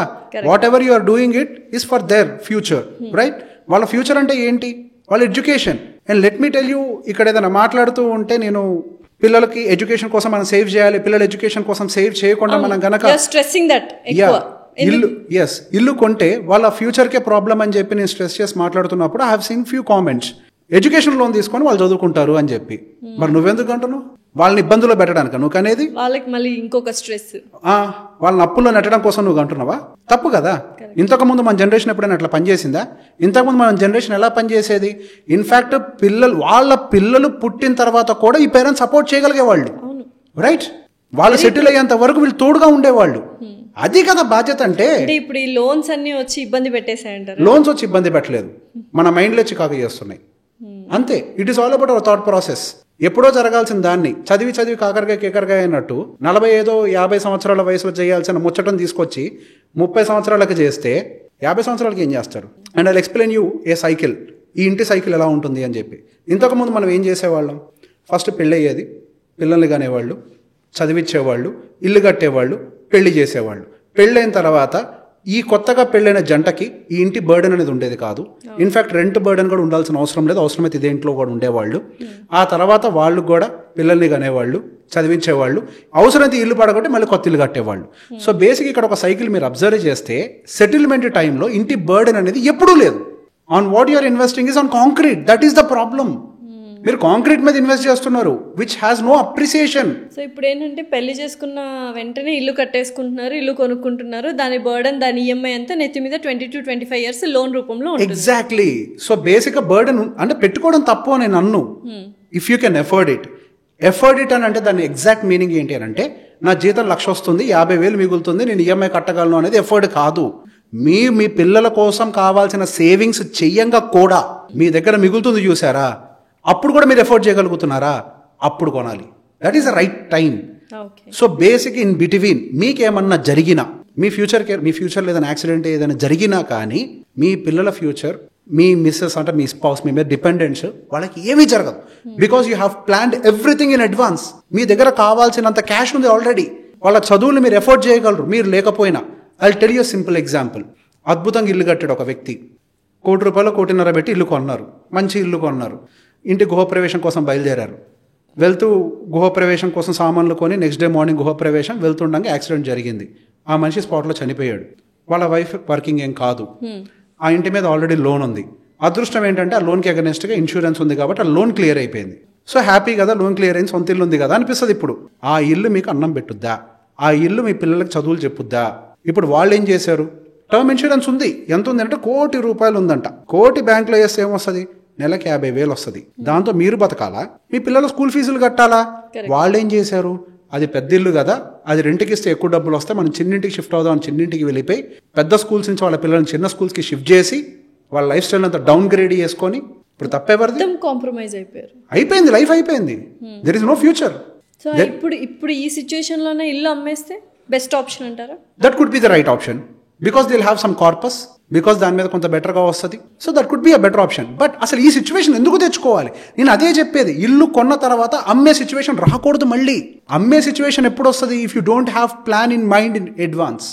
Whatever you are doing it is for their future, right? వాళ్ళ ఫ్యూచర్ అంటే ఏంటి? వాళ్ళ education. And let me tell you, ఇక్కడ ఏదైనా మాట్లాడుతూ ఉంటే నేను పిల్లలకి ఎడ్యుకేషన్ కోసం మనం సేవ్ చేయాలి, పిల్లల ఎడ్యుకేషన్ కోసం సేవ్ చేయకుండా మనం గనక ఇల్లు కొంటే వాళ్ళ ఫ్యూచర్కే ప్రాబ్లం అని చెప్పి నేను స్ట్రెస్ చేసి మాట్లాడుతున్నప్పుడు I have seen few comments, education loan తీసుకొని వాళ్ళు చదువుకుంటారు అని చెప్పి. మరి నువ్వెందుకు అంటున్నావు? వాళ్ళని ఇబ్బందుల్లో పెట్టడానికి నువ్వు అనేది, వాళ్ళకి మళ్ళీ ఇంకొక స్ట్రెస్, వాళ్ళని అప్పుల్లో నెట్టడం కోసం నువ్వు అంటున్నావా? తప్పు కదా. ఇంతకుముందు మన జనరేషన్ ఎప్పుడైనా అట్లా పనిచేసిందా? ఇంతకుముందు మన జనరేషన్ ఎలా పనిచేసేది? ఇన్ఫాక్ట్ వాళ్ళ పిల్లలు పుట్టిన తర్వాత కూడా ఈ పేరెంట్స్ సపోర్ట్ చేయగలిగేవాళ్ళు, రైట్? వాళ్ళు సెటిల్ అయ్యేంత వరకు వీళ్ళు తోడుగా ఉండేవాళ్ళు. అది కదా బాధ్యత. అంటే ఇప్పుడు ఈ లోన్స్ అన్ని వచ్చి ఇబ్బంది పెట్టేసాయంటారు. లోన్స్ వచ్చి ఇబ్బంది పెట్టలేదు, మన మైండ్లో చికాకు చేస్తున్నాయి అంతే. It is all about our thought process. ఎప్పుడో జరగాల్సిన దాన్ని చదివి కాకరకాయ కేకరకాయ అయినట్టు 45-50 సంవత్సరాల వయసులో చేయాల్సిన ముచ్చటం తీసుకొచ్చి 30 సంవత్సరాలకు చేస్తే 50 సంవత్సరాలకి ఏం చేస్తారు? And I'll explain you A cycle, ఈ ఇంటి సైకిల్ ఎలా ఉంటుంది అని చెప్పి. ఇంతకుముందు మనం ఏం చేసేవాళ్ళం? ఫస్ట్ పెళ్ళయ్యేది, పిల్లల్ని కానేవాళ్ళు, చదివించేవాళ్ళు, ఇల్లు కట్టేవాళ్ళు, పెళ్లి చేసేవాళ్ళు. పెళ్ళైన తర్వాత ఈ కొత్తగా పెళ్ళైన జంటకి ఈ ఇంటి బర్డెన్ అనేది ఉండేది కాదు. ఇన్ఫాక్ట్ రెంట్ బర్డెన్ కూడా ఉండాల్సిన అవసరం లేదు, అవసరమైతే ఇదే ఇంట్లో కూడా ఉండేవాళ్ళు. ఆ తర్వాత వాళ్ళు కూడా పిల్లల్ని కనేవాళ్ళు, చదివించేవాళ్ళు, అవసరమైతే ఇల్లు పడగొట్టి మళ్ళీ కొత్త ఇల్లు కట్టేవాళ్ళు. సో బేసిక్ ఇక్కడ ఒక సైకిల్ మీరు అబ్జర్వ్ చేస్తే సెటిల్మెంట్ టైంలో ఇంటి బర్డెన్ అనేది ఎప్పుడూ లేదు. On what you're investing is on concrete. That is the problem. మీరు కాంక్రీట్ మీద ఇన్వెస్ట్ చేస్తున్నారు, which has no appreciation. So ఇప్పుడు ఏంటంటే పెళ్లి చేసుకున్న వెంటనే ఇల్లు కట్టేసుకుంటున్నారు, ఇల్లు కొనుక్కుంటున్నారు, దాని బర్డెన్, దాని ఈఎంఐ అంతా నెత్తి మీద 20-25 years లోన్ రూపంలో ఉంటుంది. ఎగ్జాక్ట్లీ. సో బేసిక్ బర్డెన్ అంటే పెట్టుకోవడం తప్పు అని నేను అన్ను. If you can afford it అని అంటే దాని ఎగ్జాక్ట్ మీనింగ్ ఏంటి అని అంటే, నా జీతం 1,00,000 వస్తుంది, 50,000 మిగులుతుంది, నేను ఈఎంఐ కట్టగలను అనేది ఎఫర్డ్ కాదు. మీ పిల్లల కోసం కావాల్సిన సేవింగ్స్ చెయ్యంగా కూడా మీ దగ్గర మిగులుతుంది చూసారా, అప్పుడు కూడా మీరు ఎఫోర్డ్ చేయగలుగుతున్నారా? అప్పుడు కొనాలి. That is the right time. So basic in between మీకేమన్నా జరిగినా, మీ ఫ్యూచర్ ఏదైనా యాక్సిడెంట్ ఏదైనా జరిగినా కానీ మీ పిల్లల ఫ్యూచర్, మీ మిస్సెస్ అంటే మీ స్పౌస్, మీ మీద డిపెండెంట్స్, వాళ్ళకి ఏమీ జరగదు. Because you have planned everything in advance. మీ దగ్గర కావాల్సినంత క్యాష్ ఉంది ఆల్రెడీ. వాళ్ళ చదువులు మీరు ఎఫోర్డ్ చేయగలరు మీరు లేకపోయినా. I will tell you simple example. అద్భుతంగా ఇల్లు కట్టాడు ఒక వ్యక్తి, ₹1,00,000 1,50,000 పెట్టి ఇల్లు కొన్నారు, మంచి ఇల్లు కొన్నారు. ఇంటి గృహప్రవేశం కోసం బయలుదేరారు. వెళ్తూ గృహప్రవేశం కోసం సామాన్లు కొని నెక్స్ట్ డే మార్నింగ్ గృహప్రవేశం వెళ్తుండగా యాక్సిడెంట్ జరిగింది. ఆ మనిషి స్పాట్లో చనిపోయాడు. వాళ్ళ వైఫ్ వర్కింగ్ ఏం కాదు. ఆ ఇంటి మీద ఆల్రెడీ లోన్ ఉంది. అదృష్టం ఏంటంటే ఆ లోన్కి అగెనెస్ట్గా ఇన్సూరెన్స్ ఉంది కాబట్టి ఆ లోన్ క్లియర్ అయిపోయింది. సో హ్యాపీ కదా, లోన్ క్లియర్ అయింది, సొంత ఇల్లు ఉంది కదా అనిపిస్తుంది. ఇప్పుడు ఆ ఇల్లు మీకు అన్నం పెట్టుద్దా? ఆ ఇల్లు మీ పిల్లలకి చదువులు చెప్పుద్దా? ఇప్పుడు వాళ్ళు ఏం చేశారు? టర్మ్ ఇన్సూరెన్స్ ఉంది. ఎంత ఉంది అంటే ₹1,00,00,000 ఉందంట. 1,00,00,000 బ్యాంక్లో వేస్తే ఏమొస్తుంది? నెలకి 50,000 వస్తుంది. దాంతో మీరు బతకాలా? మీ పిల్లల స్కూల్ ఫీజులు కట్టాలా? వాళ్ళు ఏం చేశారు? అది పెద్ద ఇల్లు కదా, అది రెంట్కి ఇస్తే ఎక్కువ డబ్బులు వస్తాయి, మనం చిన్నింటికి షిఫ్ట్ అవుదాం, చిన్నింటికి వెళ్ళిపోయి పెద్ద స్కూల్స్ నుంచి వాళ్ళ పిల్లల్ని చిన్న స్కూల్స్కి షిఫ్ట్ చేసి వాళ్ళ లైఫ్ స్టైల్ అంతా డౌన్ గ్రేడ్ చేసుకొని ఇప్పుడు తప్పేవరది? కాంప్రమైజ్ అయిపోయింది, లైఫ్ అయిపోయింది. There is no future. So ఇప్పుడు ఈ సిచ్యువేషన్ లోనే ఇల్లు అమ్మేస్తే బెస్ట్ ఆప్షన్ అంటారా? That could be the right option because they will have some corpus, because దాని మీద కొంత బెటర్గా వస్తుంది. So that could be a better option. But అసలు ఈ సిచ్యువేషన్ ఎందుకు తెచ్చుకోవాలి? నేను అదే చెప్పేది, ఇల్లు కొన్న తర్వాత అమ్మే సిచ్యువేషన్ రాకూడదు. మళ్ళీ అమ్మే సిచ్యువేషన్ ఎప్పుడు వస్తుంది? If you don't have plan in mind in advance.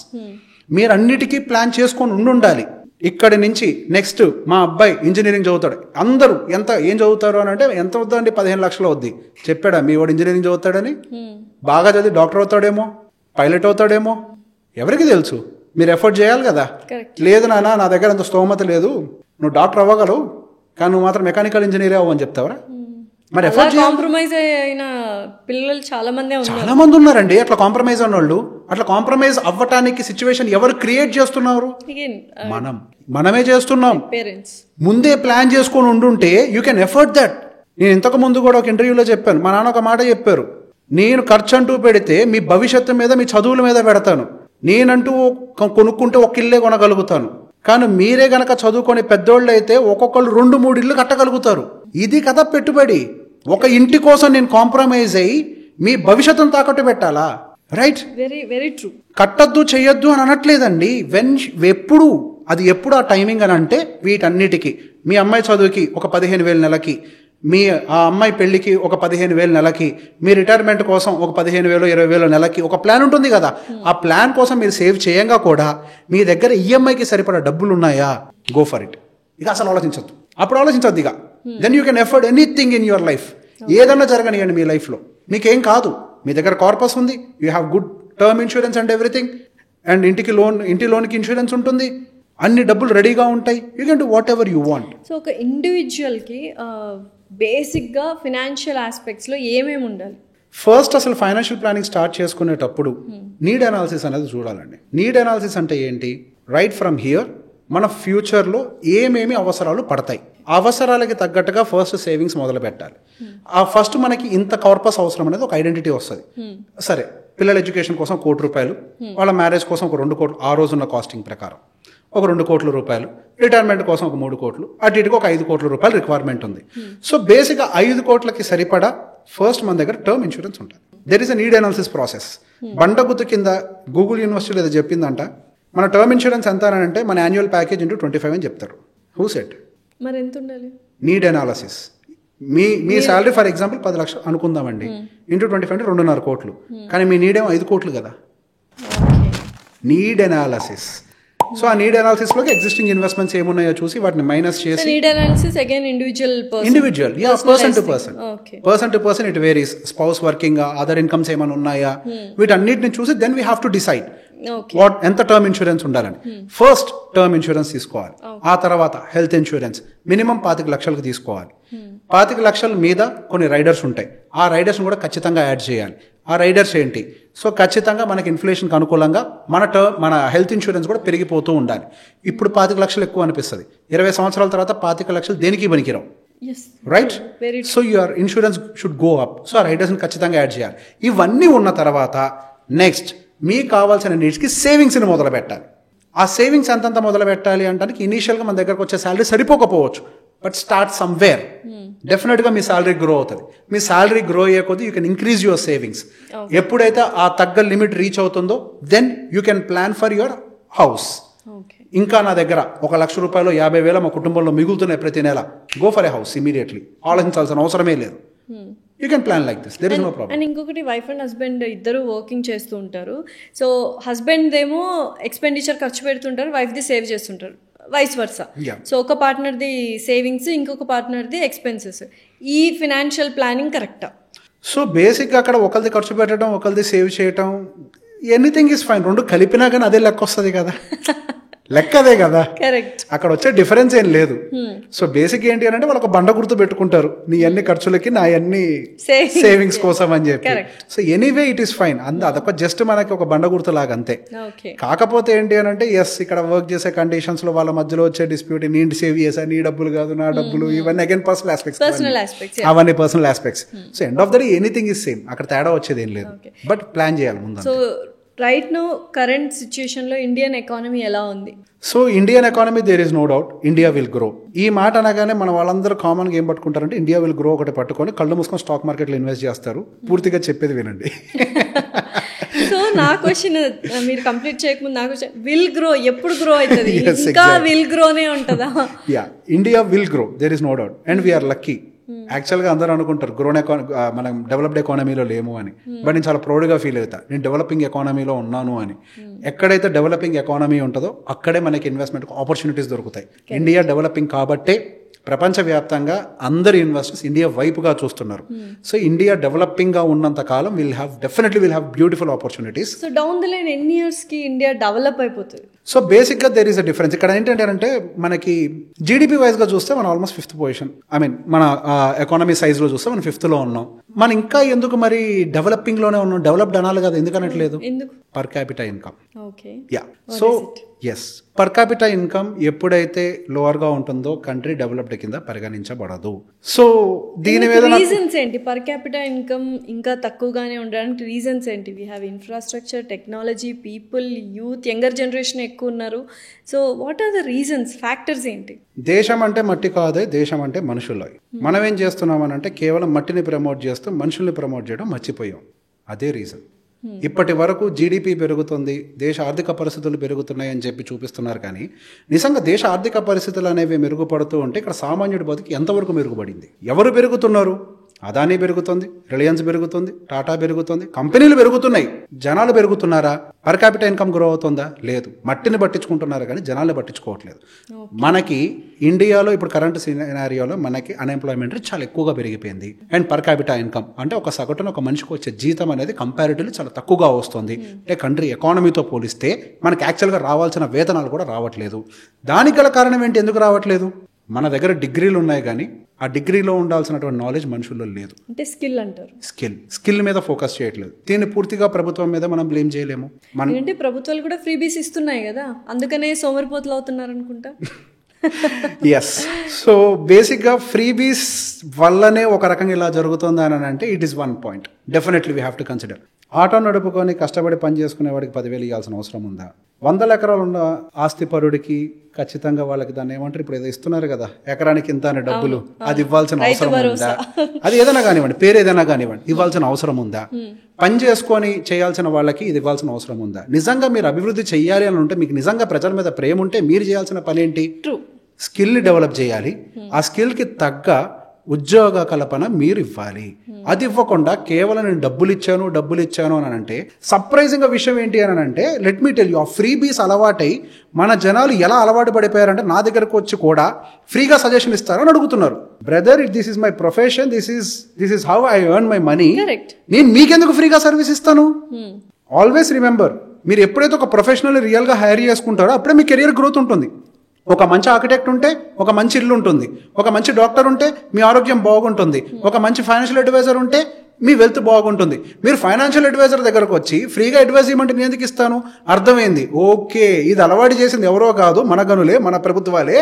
మీరు అన్నిటికీ ప్లాన్ చేసుకొని ఉండాలి. ఇక్కడి నుంచి నెక్స్ట్ మా అబ్బాయి ఇంజనీరింగ్ చదువుతాడు, అందరూ ఏం చదువుతారు అని అంటే ఎంత అవుతుందండి? 15 లక్షలు అవుద్ది. చెప్పాడా మీ వాడు ఇంజనీరింగ్ చదువుతాడని? బాగా చదివి డాక్టర్ అవుతాడేమో, పైలట్ అవుతాడేమో, ఎవరికి తెలుసు? మీరు ఎఫర్ట్ చేయాలి కదా. లేదు నాన్న నా దగ్గర అంత స్తోమత లేదు, నువ్వు డాక్టర్ అవ్వగలవు కానీ నువ్వు మాత్రం మెకానికల్ ఇంజనీర్ అవ్వని చెప్తావరా? మరి ఎఫర్ట్ కాంప్రమైజ్ అయిన పిల్లలు చాలా మంది ఉన్నారండి. అట్లా కాంప్రమైజ్ అన్న వాళ్ళు. అట్లా కాంప్రమైజ్ అవ్వటానికి సిచ్యువేషన్ ఎవరు క్రియేట్ చేస్తున్నారు? మనమే చేస్తున్నాం. ముందే ప్లాన్ చేసుకొని ఉండుంటే యూ కెన్ ఎఫర్ట్ దట్. నేను ఇంతకు ముందు కూడా ఒక ఇంటర్వ్యూలో చెప్పాను, మా నాన్న ఒక మాట చెప్పారు, నేను ఖర్చు అంటూ పెడితే మీ భవిష్యత్తు మీద మీ చదువుల మీద పెడతాను, నేనంటూ కొనుక్కుంటే ఒక ఇల్లే కొనగలుగుతాను, కానీ మీరే గనక చదువుకొని పెద్దోళ్ళు అయితే ఒక్కొక్కరు 2-3 ఇల్లు కట్టగలుగుతారు. ఇది కదా పెట్టుబడి. ఒక ఇంటి కోసం నేను కాంప్రమైజ్ అయ్యి మీ భవిష్యత్తును తాకట్టు పెట్టాలా? Right, very very true. కట్టద్దు చెయ్యొద్దు అని అనట్లేదండి. ఎప్పుడు ఆ టైమింగ్ అని అంటే వీటన్నిటికీ మీ అమ్మాయి చదువుకి ఒక 15,000 నెలకి, మీ ఆ అమ్మాయి పెళ్లికి ఒక 15,000 నెలకి, మీ రిటైర్మెంట్ కోసం ఒక 15,000 20,000 నెలకి ఒక ప్లాన్ ఉంటుంది కదా. ఆ ప్లాన్ కోసం మీరు సేవ్ చేయంగా కూడా మీ దగ్గర ఈఎంఐకి సరిపడా డబ్బులు ఉన్నాయా, గో ఫర్ ఇట్. ఇక అసలు ఆలోచించద్దు, అప్పుడు ఆలోచించద్దు ఇక. Then you can afford anything in your life. ఏదన్నా జరగనియండి మీ లైఫ్లో, మీకేం కాదు. మీ దగ్గర కార్పస్ ఉంది, you have good term insurance and everything, and ఇంటి లోన్కి ఇన్సూరెన్స్ ఉంటుంది, అన్ని డబ్బులు రెడీగా ఉంటాయి. You can do what ever you want. So ఒక ఇండివిజువల్కి బేసిక్గా ఫినాన్షియల్ ఆస్పెక్ట్స్లో ఏమేమి ఉండాలి? ఫస్ట్ అసలు ఫైనాన్షియల్ ప్లానింగ్ స్టార్ట్ చేసుకునేటప్పుడు నీడ్ అనాలిసిస్ అనేది చూడాలండి. నీడ్ అనాలిసిస్ అంటే ఏంటి? రైట్ ఫ్రమ్ హియర్ మన ఫ్యూచర్లో ఏమేమి అవసరాలు పడతాయి, అవసరాలకి తగ్గట్టుగా ఫస్ట్ సేవింగ్స్ మొదలు పెట్టాలి. ఆ ఫస్ట్ మనకి ఇంత కార్పస్ అవసరం అనేది ఒక ఐడెంటిటీ వస్తుంది. సరే, పిల్లల ఎడ్యుకేషన్ కోసం 1 కోటి రూపాయలు, వాళ్ళ మ్యారేజ్ కోసం ఒక 2 కోట్లు, ఆ రోజున్న కాస్టింగ్ ప్రకారం ఒక 2 కోట్ల రూపాయలు, రిటైర్మెంట్ కోసం ఒక 3 కోట్లు, అటు ఇటుకు ఒక 5 కోట్ల రూపాయలు రిక్వైర్మెంట్ ఉంది. సో బేసిక్గా 5 కోట్లకి సరిపడా ఫస్ట్ మన దగ్గర టర్మ్ ఇన్సూరెన్స్ ఉంటుంది. There is a need analysis process. బండగుత్తు కింద గూగుల్ యూనివర్సిటీలో ఏదో చెప్పిందంట, మన టర్మ్ ఇన్సూరెన్స్ ఎంత అని అంటే మన యాన్యువల్ ప్యాకేజ్ ఇంటూ 25 అని చెప్తారు. Who set? మరి ఎంత ఉండాలి? Need analysis. Me salary for example 10 లక్షలు అనుకుందామండి, ఇంటూ 25 అంటే 2.5 కోట్లు. కానీ మీ నీడ్ ఏమో 5 కోట్లు కదా. Need analysis. సో ఆ నీడ్ అనాలిసిస్లోకి ఎగ్జిస్టింగ్ ఇన్వెస్ట్మెంట్స్ ఏమున్నాయో చూసి వాటిని మైనస్ చేసి, need analysis again individual person to person it varies. Spouse working, other incomes ఏమైనా ఉన్నాయా, వీటన్నిటిని చూసి then we have to decide ఎంత టర్మ్ ఇన్సూరెన్స్ ఉండాలని. ఫస్ట్ టర్మ్ ఇన్సూరెన్స్ తీసుకోవాలి, ఆ తర్వాత హెల్త్ ఇన్సూరెన్స్ మినిమం 25 లక్షలకు తీసుకోవాలి. 25 లక్షల మీద కొన్ని రైడర్స్ ఉంటాయి, ఆ రైడర్స్ కూడా ఖచ్చితంగా యాడ్ చేయాలి. ఆ రైడర్స్ ఏంటి? సో ఖచ్చితంగా మనకి ఇన్ఫ్లేషన్కి అనుకూలంగా మన హెల్త్ ఇన్సూరెన్స్ కూడా పెరిగిపోతూ ఉండాలి. ఇప్పుడు 25 లక్షలు ఎక్కువ అనిపిస్తుంది, 20 సంవత్సరాల తర్వాత 25 లక్షలు దేనికి పనికిరావు. Right? So your insurance should go up. So ఆ రైడర్స్ని ఖచ్చితంగా యాడ్ చేయాలి. ఇవన్నీ ఉన్న తర్వాత నెక్స్ట్ మీకు కావాల్సిన నీడ్స్కి సేవింగ్స్ని మొదలు పెట్టాలి. ఆ సేవింగ్స్ ఎంతంత మొదలు పెట్టాలి అంటే ఇనీషియల్గా మన దగ్గరకు వచ్చే శాలరీ సరిపోకపోవచ్చు, బట్ స్టార్ట్ సమ్వేర్. డెఫినెట్గా మీ శాలరీ గ్రో అవుతుంది. మీ శాలరీ గ్రో అయ్యే కొద్దీ you can increase your savings. ఎప్పుడైతే ఆ తగ్గ లిమిట్ రీచ్ అవుతుందో then you can plan for your house. ఇంకా నా దగ్గర 1 లక్ష రూపాయలు 50,000 మా కుటుంబంలో మిగులుతున్నాయి ప్రతి నెల, go for a house immediately. ఆలోచించాల్సిన అవసరమే లేదు. You can plan like this, there is no problem. And ఇంకొకటి, వైఫ్ అండ్ హస్బెండ్ ఇద్దరు వర్కింగ్ చేస్తూ ఉంటారు. సో హస్బెండ్ ఏమో ఎక్స్పెండిచర్ ఖర్చు పెడుతుంటారు, వైఫ్ది సేవ్ చేస్తుంటారు, వైస్ వర్సా. సో ఒక పార్ట్నర్ది సేవింగ్స్, ఇంకొక పార్ట్నర్ది ఎక్స్పెన్సెస్. ఈ ఫినాన్షియల్ ప్లానింగ్ కరెక్టా? సో బేసిక్గా అక్కడ ఒకరిది ఖర్చు పెట్టడం, ఒకరిది సేవ్ చేయటం, ఎనీథింగ్ ఈజ్ ఫైన్. 2 కలిపినా కానీ అదే లెక్క వస్తుంది కదా. లెక్క అదే కదా, కరెక్ట్. అక్కడ వచ్చే డిఫరెన్స్ ఏం లేదు. సో బేసిక్ ఏంటి అని అంటే వాళ్ళు ఒక బండ గుర్తు పెట్టుకుంటారు, నీ అన్ని ఖర్చులకి నా అన్ని సేవింగ్స్ కోసం అని చెప్పి. So anyway it is fine. అదొక జస్ట్ మనకి ఒక బండ గుర్తు లాగా అంతే. కాకపోతే ఏంటి అని అంటే ఎస్, ఇక్కడ వర్క్ చేసే కండిషన్స్ లో వాళ్ళ మధ్యలో వచ్చే డిస్ప్యూట్, నీ సేవ్ చేసా, నీ డబ్బులు కాదు నా డబ్బులు, ఇవన్నీ అగైన్ పర్సనల్ ఆస్పెక్ట్స్, అవన్నీ personal aspects. So end of the day anything is same, అక్కడ తేడా వచ్చేది ఏం లేదు, బట్ ప్లాన్ చేయాలి ముందు. సో రైట్ నౌ కరెంట్ సిచ్యుయేషన్లో ఇండియన్ ఎకానమీ ఎలా ఉంది? So Indian economy there is no doubt India will grow. ఈ మాట అనగానే మన వాళ్ళందరూ కామన్గా ఏం పట్టుకుంటారంటే ఇండియా విల్ గ్రో ఒకటి పట్టుకొని కళ్ళు మూసుకొని స్టాక్ మార్కెట్లో ఇన్వెస్ట్ చేస్తారు. పూర్తిగా చెప్పేది వినండి. సో నా క్వశ్చన్ మీరు కంప్లీట్ చేయకముందు నా క్వశ్చన్, విల్ గ్రో ఎప్పుడు గ్రో అవుతుంది? ఇంకా విల్ గ్రోనే ఉంటుందా? Yeah, India will grow, there is no doubt, and we're lucky. యాక్చువల్గా అందరూ అనుకుంటారు మనం డెవలప్డ్ ఎకానమీలో లేము అని, బట్ నేను చాలా ప్రౌడ్గా ఫీల్ అవుతా నేను డెవలపింగ్ ఎకానమీలో ఉన్నాను అని. ఎక్కడైతే డెవలపింగ్ ఎకానమీ ఉంటుందో అక్కడే మనకి ఇన్వెస్ట్మెంట్ ఆపర్చునిటీస్ దొరుకుతాయి. ఇండియా డెవలపింగ్ కాబట్టే ప్రపంచవ్యాప్తంగా అందరు ఇన్వెస్టర్స్ ఇండియా వైపుగా చూస్తున్నారు. సో ఇండియా డెవలపింగ్ గా ఉన్నంత కాలం definitely will have beautiful opportunities. So down the line ఎన్ని ఇయర్స్ కి ఇండియా డెవలప్ అయిపోతుంది? సో బేసిక్ గా దేర్ ఇస్ అ డిఫరెన్స్. ఇక్కడ ఏంటంటే మనకి జీడిపి వైజ్ గా చూస్తే మనం almost 5th position, I mean మన ఎకానమీ సైజ్ లో చూస్తే మనం 5th లో ఉన్నాం. మనం ఇంకా ఎందుకు మరి డెవలపింగ్ లోనే ఉన్నాం? డెవలప్డ్ అనాలి కదా, ఎందుకనట్లేదు? Per capital income. Yeah, so yes, per capital income ఎప్పుడైతే లోవర్ గా ఉంటుందో కంట్రీ డెవలప్డ్ కింద పరిగణించబడదు. సో దీని మీద రీజన్స్ ఏంటి? పర్ క్యాపిటల్ ఇన్కమ్ ఇంకా తక్కువగానే ఉండడానికి రీజన్స్ ఏంటి? We have infrastructure, technology, people, youth, younger generation ఎక్కువ ఉన్నారు. So what are the reasons, factors ఏంటి? దేశం అంటే మట్టి కాదే, దేశం అంటే మనుషులు. మనం ఏం చేస్తున్నామనంటే కేవలం మట్టిని ప్రమోట్ చేస్తూ మనుషుల్ని ప్రమోట్ చేయడం మర్చిపోయాం. అదే రీజన్. ఇప్పటి వరకు జీడిపి పెరుగుతుంది, దేశ ఆర్థిక పరిస్థితులు పెరుగుతున్నాయి అని చెప్పి చూపిస్తున్నారు. కానీ నిజంగా దేశ ఆర్థిక పరిస్థితులు అనేవి మెరుగుపడుతూ ఉంటే ఇక్కడ సామాన్యుడి బతుకు ఎంతవరకు మెరుగుపడింది? ఎవరు పెరుగుతున్నారు? అదానీ పెరుగుతుంది, రిలయన్స్ పెరుగుతుంది, టాటా పెరుగుతుంది, కంపెనీలు పెరుగుతున్నాయి. జనాలు పెరుగుతున్నారా? పర్ క్యాపిటల్ ఇన్కమ్ గ్రో అవుతుందా? లేదు. మట్టిని పట్టించుకుంటున్నారు కానీ జనాల్ని పట్టించుకోవట్లేదు. మనకి ఇండియాలో ఇప్పుడు కరెంట్ సినారియోలో మనకి అన్ఎంప్లాయ్మెంట్ రేట్ చాలా ఎక్కువగా పెరిగిపోయింది. అండ్ పర్ క్యాపిటల్ ఇన్కమ్ అంటే ఒక సగటున ఒక మనిషికి వచ్చే జీతం అనేది కంపారిటివ్లీ చాలా తక్కువగా వస్తుంది. అంటే కంట్రీ ఎకానమీతో పోలిస్తే మనకి యాక్చువల్గా రావాల్సిన వేతనాలు కూడా రావట్లేదు. దానికి గల కారణం ఏంటి? ఎందుకు రావట్లేదు? మన దగ్గర డిగ్రీలు ఉన్నాయి కానీ ఆ డిగ్రీలో ఉండాల్సినటువంటి నాలెడ్జ్ మనుషుల్లో లేదు. అంటే స్కిల్ అంటారు. స్కిల్ మీద ఫోకస్ చేయట్లేదు. దీన్ని పూర్తిగా ప్రభుత్వం మీద మనం బ్లేమ్ చేయలేము. అంటే ప్రభుత్వాలు కూడా ఫ్రీబీస్ ఇస్తున్నాయి కదా, అందుకనే సోమరిపోతులు అవుతున్నారు అనుకుంటా. ఎస్. సో బేసిక్గా ఫ్రీబీస్ వల్లనే ఒక రకంగా ఇలా జరుగుతుంది అని అంటే it is one point. Definitely we have to consider. Auto నడుపుకొని కష్టపడి పని చేసుకునే వాడికి 10,000 ఇవ్వాల్సిన అవసరం ఉందా? 100 ఎకరాలు ఉన్న ఆస్తిపరుడికి ఖచ్చితంగా వాళ్ళకి దాన్ని ఏమంటారు, ఇప్పుడు ఏదో ఇస్తున్నారు కదా ఎకరానికి ఇంత అనే డబ్బులు, అది ఇవ్వాల్సిన అవసరం ఉందా? అది ఏదైనా కానివ్వండి, పేరు ఏదైనా కానివ్వండి, ఇవ్వాల్సిన అవసరం ఉందా? పని చేసుకొని చేయాల్సిన వాళ్ళకి ఇది ఇవ్వాల్సిన అవసరం ఉందా? నిజంగా మీరు అభివృద్ధి చేయాలి అని ఉంటే, మీకు నిజంగా ప్రజల మీద ప్రేమ ఉంటే మీరు చేయాల్సిన పని ఏంటి? స్కిల్ని డెవలప్ చేయాలి. ఆ స్కిల్కి తగ్గ ఉద్యోగ కల్పన మీరు ఇవ్వాలి. అది ఇవ్వకుండా కేవలం నేను డబ్బులు ఇచ్చాను అని అంటే, సర్ప్రైజింగ్ విషయం ఏంటి అని అంటే, లెట్ మీ టెల్ యూ, ఆ ఫ్రీబీస్ అలవాటై మన జనాలు ఎలా అలవాటు పడిపోయారంటే నా దగ్గరకు వచ్చి కూడా ఫ్రీగా సజెషన్ ఇస్తారని అడుగుతున్నారు. Brother, this is my profession, this is how I earn my money. నేను మీకెందుకు ఫ్రీగా సర్వీస్ ఇస్తాను? ఆల్వేస్ రిమెంబర్, మీరు ఎప్పుడైతే ఒక ప్రొఫెషనల్ రియల్గా హైర్ చేసుకుంటారో అప్పుడే మీ కెరియర్ గ్రోత్ ఉంటుంది. ఒక మంచి ఆర్కిటెక్ట్ ఉంటే ఒక మంచి ఇల్లు ఉంటుంది, ఒక మంచి డాక్టర్ ఉంటే మీ ఆరోగ్యం బాగుంటుంది, ఒక మంచి ఫైనాన్షియల్ అడ్వైజర్ ఉంటే మీ వెల్త్ బాగుంటుంది. మీరు ఫైనాన్షియల్ అడ్వైజర్ దగ్గరకు వచ్చి ఫ్రీగా అడ్వైజ్ ఇవ్వమంటే నేను ఎందుకు ఇస్తాను? అర్థమైంది. ఓకే, ఇది అలవాటు చేసింది ఎవరో కాదు, మన గనులే, మన ప్రభుత్వాలే.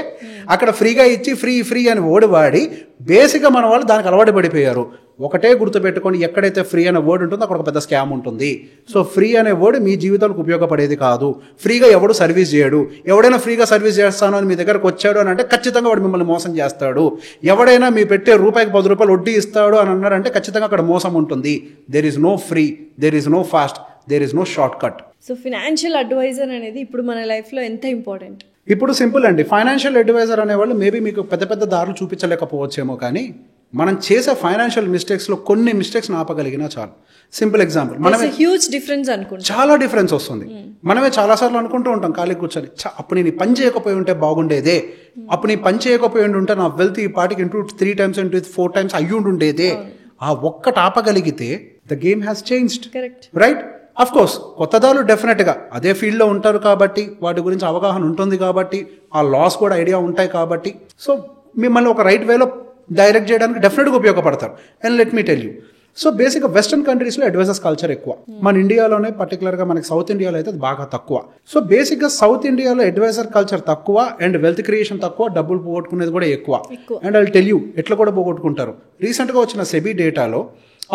అక్కడ ఫ్రీగా ఇచ్చి ఫ్రీ అని ఓడివాడి బేసిక్గా మన వాళ్ళు దానికి అలవాటు పడిపోయారు. ఒకటే గుర్తుపెట్టుకొని, ఎక్కడైతే ఫ్రీ అనే వర్డ్ ఉంటుందో అక్కడ ఒక పెద్ద స్కామ్ ఉంటుంది. సో ఫ్రీ అనే వర్డ్ మీ జీవితానికి ఉపయోగపడేది కాదు. ఫ్రీగా ఎవడు సర్వీస్ చేయడు. ఎవడైనా ఫ్రీగా సర్వీస్ చేస్తాను అని మీ దగ్గరకు వచ్చాడు అని అంటే ఖచ్చితంగా వాడు మిమ్మల్ని మోసం చేస్తాడు. ఎవడైనా మీ పెట్టే రూపాయికి 10 రూపాయలు వడ్డీ ఇస్తాడు అని అన్నారంటే ఖచ్చితంగా అక్కడ మోసం ఉంటుంది. There is no free, there is no fast, there is no shortcut. So financial advisor అనేది ఇప్పుడు మన లైఫ్లో ఎంత ఇంపార్టెంట్? ఇప్పుడు సింపుల్ అండి, ఫైనాన్షియల్ అడ్వైజర్ అనేవాళ్ళు మేబీ మీకు పెద్ద పెద్ద దారులు చూపించలేకపోవచ్చేమో, కానీ మనం చేసే ఫైనాన్షియల్ మిస్టేక్స్లో కొన్ని మిస్టేక్స్ ఆపగలిగినా చాలు. సింపుల్ ఎగ్జాంపుల్, మనమే హ్యూజ్ డిఫరెన్స్ అనుకుంటా, చాలా డిఫరెన్స్ వస్తుంది. మనమే చాలాసార్లు అనుకుంటూ ఉంటాం ఖాళీ కూర్చొని, అప్పుడు నేను పని చేయకపోయి ఉంటే బాగుండేదే, అప్పుడు నేను పని చేయకపోయి ఉంటే నా వెల్త్ ఈ పాటికి 3 times 4 times అయ్యి ఉండేదే. ఆ ఒక్కటి ఆపగలిగితే the game has changed. Right? Of course కొత్త దారులు డెఫినెట్గా అదే ఫీల్డ్లో ఉంటారు కాబట్టి, వాటి గురించి అవగాహన ఉంటుంది కాబట్టి, ఆ లాస్ కూడా ఐడియా ఉంటాయి కాబట్టి, సో మిమ్మల్ని ఒక రైట్ వేలో డైరెక్ట్ చేయడానికి డెఫినెట్గా ఉపయోగపడతారు. And let me tell you, so బేసిక్గా వెస్టర్న్ కంట్రీస్లో అడ్వైజర్స్ కల్చర్ ఎక్కువ. మన ఇండియాలోనే పర్టికులర్గా మనకి సౌత్ ఇండియాలో అయితే అది బాగా తక్కువ. సో బేసిక్గా సౌత్ ఇండియాలో అడ్వైజర్ కల్చర్ తక్కువ, అండ్ వెల్త్ క్రియేషన్ తక్కువ, డబ్బులు పోగొట్టుకునేది కూడా ఎక్కువ. అండ్ ఐ టెల్ యూ ఎట్లా కూడా పోగొట్టుకుంటారు. రీసెంట్గా వచ్చిన సెబీ డేటాలో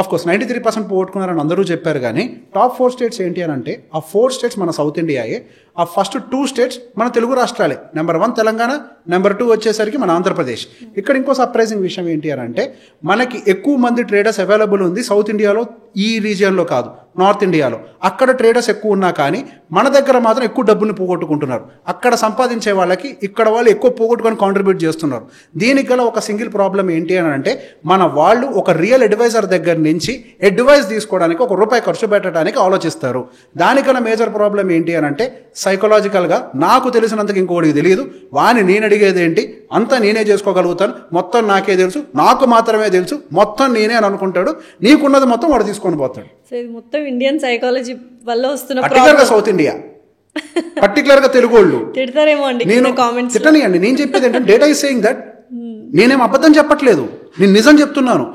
ఆఫ్ కోర్స్ 93% పోగొట్టుకున్నారని అందరూ చెప్పారు, కానీ టాప్ 4 స్టేట్స్ ఏంటి అని అంటే ఆ 4 స్టేట్స్ మన సౌత్ ఇండియాయే. ఆ ఫస్ట్ 2 స్టేట్స్ మన తెలుగు రాష్ట్రాలే. నెంబర్ 1 తెలంగాణ, నెంబర్ 2 వచ్చేసరికి మన ఆంధ్రప్రదేశ్. ఇక్కడ ఇంకో సర్ప్రైజింగ్ విషయం ఏంటి అని అంటే, మనకి ఎక్కువ మంది ట్రేడర్స్ అవైలబుల్ ఉంది సౌత్ ఇండియాలో, ఈ రీజియన్లో కాదు, నార్త్ ఇండియాలో. అక్కడ ట్రేడర్స్ ఎక్కువ ఉన్నా కానీ మన దగ్గర మాత్రం ఎక్కువ డబ్బుల్ని పోగొట్టుకుంటున్నారు. అక్కడ సంపాదించే వాళ్ళకి ఇక్కడ వాళ్ళు ఎక్కువ పోగొట్టుకొని కాంట్రిబ్యూట్ చేస్తున్నారు. దీనికి గల ఒక సింగిల్ ప్రాబ్లం ఏంటి అని అంటే, మన వాళ్ళు ఒక రియల్ అడ్వైజర్ దగ్గర నుంచి అడ్వైస్ తీసుకోవడానికి ₹1 ఖర్చు పెట్టడానికి ఆలోచిస్తారు. దానికన్నా మేజర్ ప్రాబ్లం ఏంటి అని అంటే, సైకలాజికల్గా నాకు తెలిసినంతకు ఇంకోటికి తెలియదు, వాని నేను అడిగేది ఏంటి, అంతా నేనే చేసుకోగలుగుతాను, మొత్తం నాకే తెలుసు, నాకు మాత్రమే తెలుసు, మొత్తం నేనే అని అనుకుంటాడు. నీకున్నది మొత్తం వాడు తీసుకొని పోతాడు. సో ఇది మొత్తం ఇండియన్ సైకాలజీ వల్ల వస్తున్న పర్టికులర్గా సౌత్ ఇండియా, పర్టికులర్గా తెలుగు వాళ్ళు తిడతారేమో అండి. నేను తిట్టనియండి, నేను చెప్పేది ఏంటంటే డేటా ఈస్ సేయింగ్ దట్. నేనేం అబద్ధం చెప్పట్లేదు, నేను నిజం చెప్తున్నాను.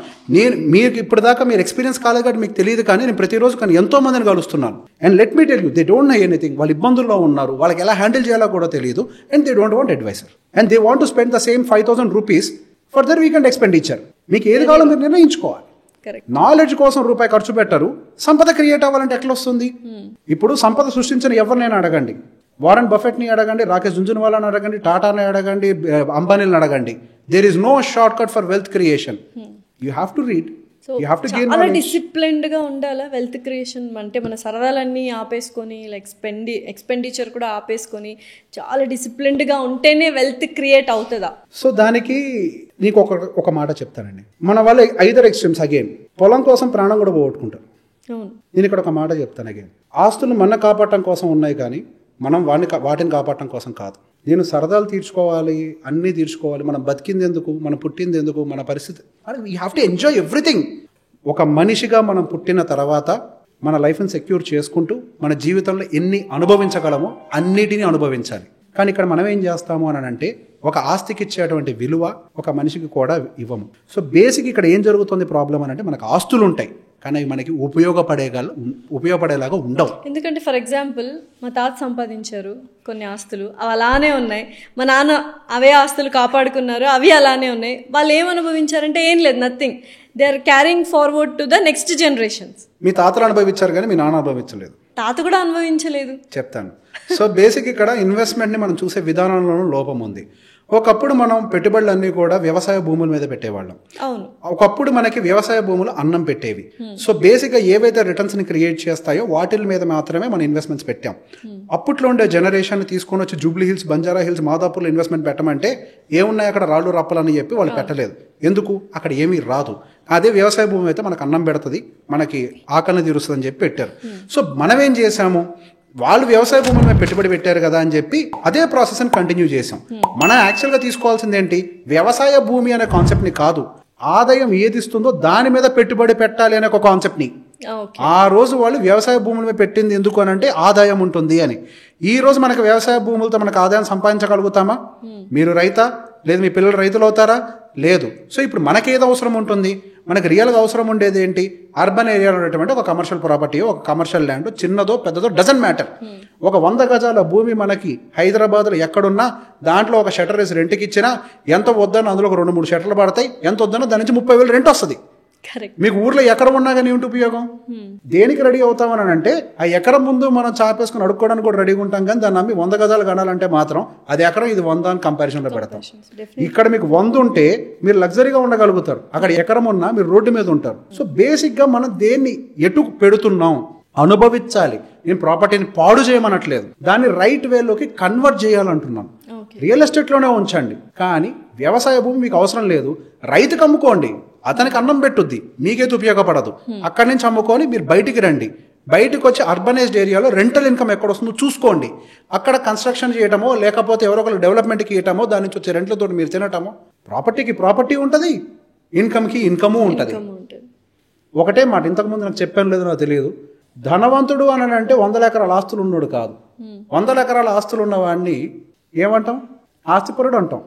మీకు ఇప్పటిదాకా మీరు ఎక్స్పీరియన్స్ కాలేదు కాబట్టి మీకు తెలియదు, కానీ నేను ప్రతిరోజు కానీ ఎంతో మందిని కలుస్తున్నాను. And let me tell you, they don't know anything. వాళ్ళు ఇబ్బందుల్లో ఉన్నారు, వాళ్ళకి ఎలా హ్యాండిల్ చేయాలో కూడా తెలియదు, and they don't want adviser, and they want to spend the same 5,000 rupees further weekend expenditure. మీకు ఏది కావాలో మీరు నిర్ణయించుకోవాలి. నాలెడ్జ్ కోసం రూపాయి ఖర్చు పెట్టరు, సంపద క్రియేట్ అవ్వాలంటే ఎట్లా వస్తుంది? ఇప్పుడు సంపద సృష్టించిన ఎవరినైనా అడగండి, వారన్ బఫెట్ని అడగండి, రాకేష్ జుంజున్వాలాని అడగండి, టాటాని అడగండి, అంబానీని అడగండి. There is no shortcut for wealth creation. You have to read. చాలా డిసిప్లిన్డ్ గా ఉండాలా వెల్త్ క్రియేషన్ అంటే? మన సరదాలన్నీ ఆపేసుకొని లైక్ ఎక్స్పెండిచర్ కూడా ఆపేసుకొని చాలా డిసిప్లిన్డ్ గా ఉంటేనే వెల్త్ క్రియేట్ అవుతుందా? సో దానికి నీకు ఒక మాట చెప్తానండి. మన వాళ్ళ ఐదర్ ఎక్స్ట్రీమ్స్. అగైన్ పొలం కోసం ప్రాణం కూడా పోగొట్టుకుంటారు. నేను ఇక్కడ ఒక మాట చెప్తాను. అగైన్ ఆస్తులు మన కాపాడటం కోసం ఉన్నాయి, కానీ మనం వాటిని కాపాడటం కోసం కాదు. నేను సరదాలు తీర్చుకోవాలి, అన్నీ తీర్చుకోవాలి. మనం బతికింది ఎందుకు, మనం పుట్టింది ఎందుకు, మన పరిస్థితి, we have to enjoy everything. ఒక మనిషిగా మనం పుట్టిన తర్వాత మన లైఫ్ని సెక్యూర్ చేసుకుంటూ మన జీవితంలో ఎన్ని అనుభవించగలమో అన్నిటినీ అనుభవించాలి. కానీ ఇక్కడ మనం ఏం చేస్తాము అని అంటే ఒక ఆస్తికి ఇచ్చేటువంటి విలువ ఒక మనిషికి కూడా ఇవ్వము. సో బేసిక్ ఇక్కడ ఏం జరుగుతుంది ప్రాబ్లం అని అంటే మనకు ఆస్తులు ఉంటాయి, కానీ అవి మనకి ఉపయోగపడేలాగా ఉండవు. ఎందుకంటే ఫర్ ఎగ్జాంపుల్ మా తాత సంపాదించారు కొన్ని ఆస్తులు, అవి అలానే ఉన్నాయి. మా నాన్న అవే ఆస్తులు కాపాడుకున్నారు, అవి అలానే ఉన్నాయి. వాళ్ళు ఏం అనుభవించారంటే ఏం లేదు, nothing. They are carrying forward to the next generations. మీ తాతలు అనుభవించారు కానీ మీ నాన్న అనుభవించలేదు. తాత కూడా అనుభవించలేదు. చెప్తాను. సో బేసిక్ ఇక్కడ ఇన్వెస్ట్మెంట్ని మనం చూసే విధానంలోనూ లోపం ఉంది. ఒకప్పుడు మనం పెట్టుబడులన్నీ కూడా వ్యవసాయ భూముల మీద పెట్టేవాళ్ళం. అవును. ఒకప్పుడు మనకి వ్యవసాయ భూములు అన్నం పెట్టేవి. సో బేసిక్గా ఏవైతే రిటర్న్స్ని క్రియేట్ చేస్తాయో వాటి మీద మాత్రమే మనం ఇన్వెస్ట్మెంట్స్ పెట్టాం. అప్పట్లో ఉండే జనరేషన్ తీసుకొని వచ్చి జూబ్లీ హిల్స్, బంజారా హిల్స్, మాదాపూర్లో ఇన్వెస్ట్మెంట్ పెట్టమంటే ఏమున్నాయి అక్కడ రాళ్ళు రప్పలని చెప్పి వాళ్ళు పెట్టలేదు. ఎందుకు? అక్కడ ఏమీ రాదు. అదే వ్యవసాయ భూమి అయితే మనకు అన్నం పెడుతుంది, మనకి ఆకలిని తీరుస్తుంది అని చెప్పి పెట్టారు. సో మనం ఏం చేసాము, వాళ్ళు వ్యవసాయ భూముల మీద పెట్టుబడి పెట్టారు కదా అని చెప్పి అదే ప్రాసెస్ని కంటిన్యూ చేసాం. మనం యాక్చువల్గా తీసుకోవాల్సింది ఏంటి, వ్యవసాయ భూమి అనే కాన్సెప్ట్ని కాదు, ఆదాయం ఏది ఇస్తుందో దాని మీద పెట్టుబడి పెట్టాలి అనే ఒక కాన్సెప్ట్ని. ఆ రోజు వాళ్ళు వ్యవసాయ భూముల మీద పెట్టింది ఎందుకు అని అంటే ఆదాయం ఉంటుంది అని. ఈ రోజు మనకు వ్యవసాయ భూములతో మనకు ఆదాయం సంపాదించగలుగుతామా? మీరు రైతా? లేదు. మీ పిల్లలు రైతులు అవుతారా? లేదు. సో ఇప్పుడు మనకేది అవసరం ఉంటుంది, మనకి రియల్గా అవసరం ఉండేది ఏంటి, అర్బన్ ఏరియాలో ఉన్నటువంటి ఒక కమర్షియల్ ప్రాపర్టీ, ఒక కమర్షియల్ ల్యాండ్, చిన్నదో పెద్దదో డజంట్ మ్యాటర్. ఒక 100 గజాల భూమి మనకి హైదరాబాద్లో ఎక్కడున్నా దాంట్లో ఒక షటర్ వేసి రెంట్కి ఇచ్చినా ఎంత వద్దన్న అందులో ఒక 2-3 షటర్లు పడతాయి, ఎంత వద్దన్నా దాని నుంచి 30,000 రెంట్ వస్తుంది. మీకు ఊర్లో ఎకరం ఉన్నా కానీ ఏంటి ఉపయోగం? దేనికి రెడీ అవుతామని అంటే ఆ ఎకరం ముందు మనం చాపేసుకుని అడుక్కోవడానికి కూడా రెడీగా ఉంటాం, కానీ దాన్ని నమ్మి 100 గజాలు గణాలంటే మాత్రం అది ఎకరం ఇది 100 అని కంపారిజన్లో పెడతాం. ఇక్కడ మీకు 100 ఉంటే మీరు లగ్జరీగా ఉండగలుగుతారు, అక్కడ ఎకరం ఉన్నా మీరు రోడ్డు మీద ఉంటారు. సో బేసిక్గా మనం దేన్ని ఎటు పెడుతున్నాం అనుభవించాలి. నేను ప్రాపర్టీని పాడు చేయమనట్లేదు, దాన్ని రైట్ వేలోకి కన్వర్ట్ చేయాలంటున్నాను. రియల్ ఎస్టేట్లోనే ఉంచండి, కానీ వ్యవసాయ భూమి మీకు అవసరం లేదు, రైతుకు అమ్ముకోండి, అతనికి అన్నం పెట్టుద్ది, మీకైతే ఉపయోగపడదు. అక్కడి నుంచి అమ్ముకొని మీరు బయటికి రండి, బయటకు వచ్చి అర్బనైజ్డ్ ఏరియాలో రెంటల్ ఇన్కమ్ ఎక్కడ వస్తుందో చూసుకోండి. అక్కడ కన్స్ట్రక్షన్ చేయటమో లేకపోతే ఎవరో ఒకరు డెవలప్మెంట్కి ఇవ్వటమో దాని నుంచి వచ్చే రెంట్లతో మీరు తినటమో. ప్రాపర్టీకి ప్రాపర్టీ ఉంటుంది, ఇన్కమ్కి ఇన్కము ఉంటుంది. ఒకటే మాట ఇంతకుముందు నాకు చెప్పాను లేదు నాకు తెలియదు, ధనవంతుడు అని అంటే 100 ఎకరాల ఆస్తులు ఉన్నాడు కాదు. 100 ఎకరాల ఆస్తులు ఉన్నవాడిని ఏమంటాం? ఆస్తిపరుడు అంటాం.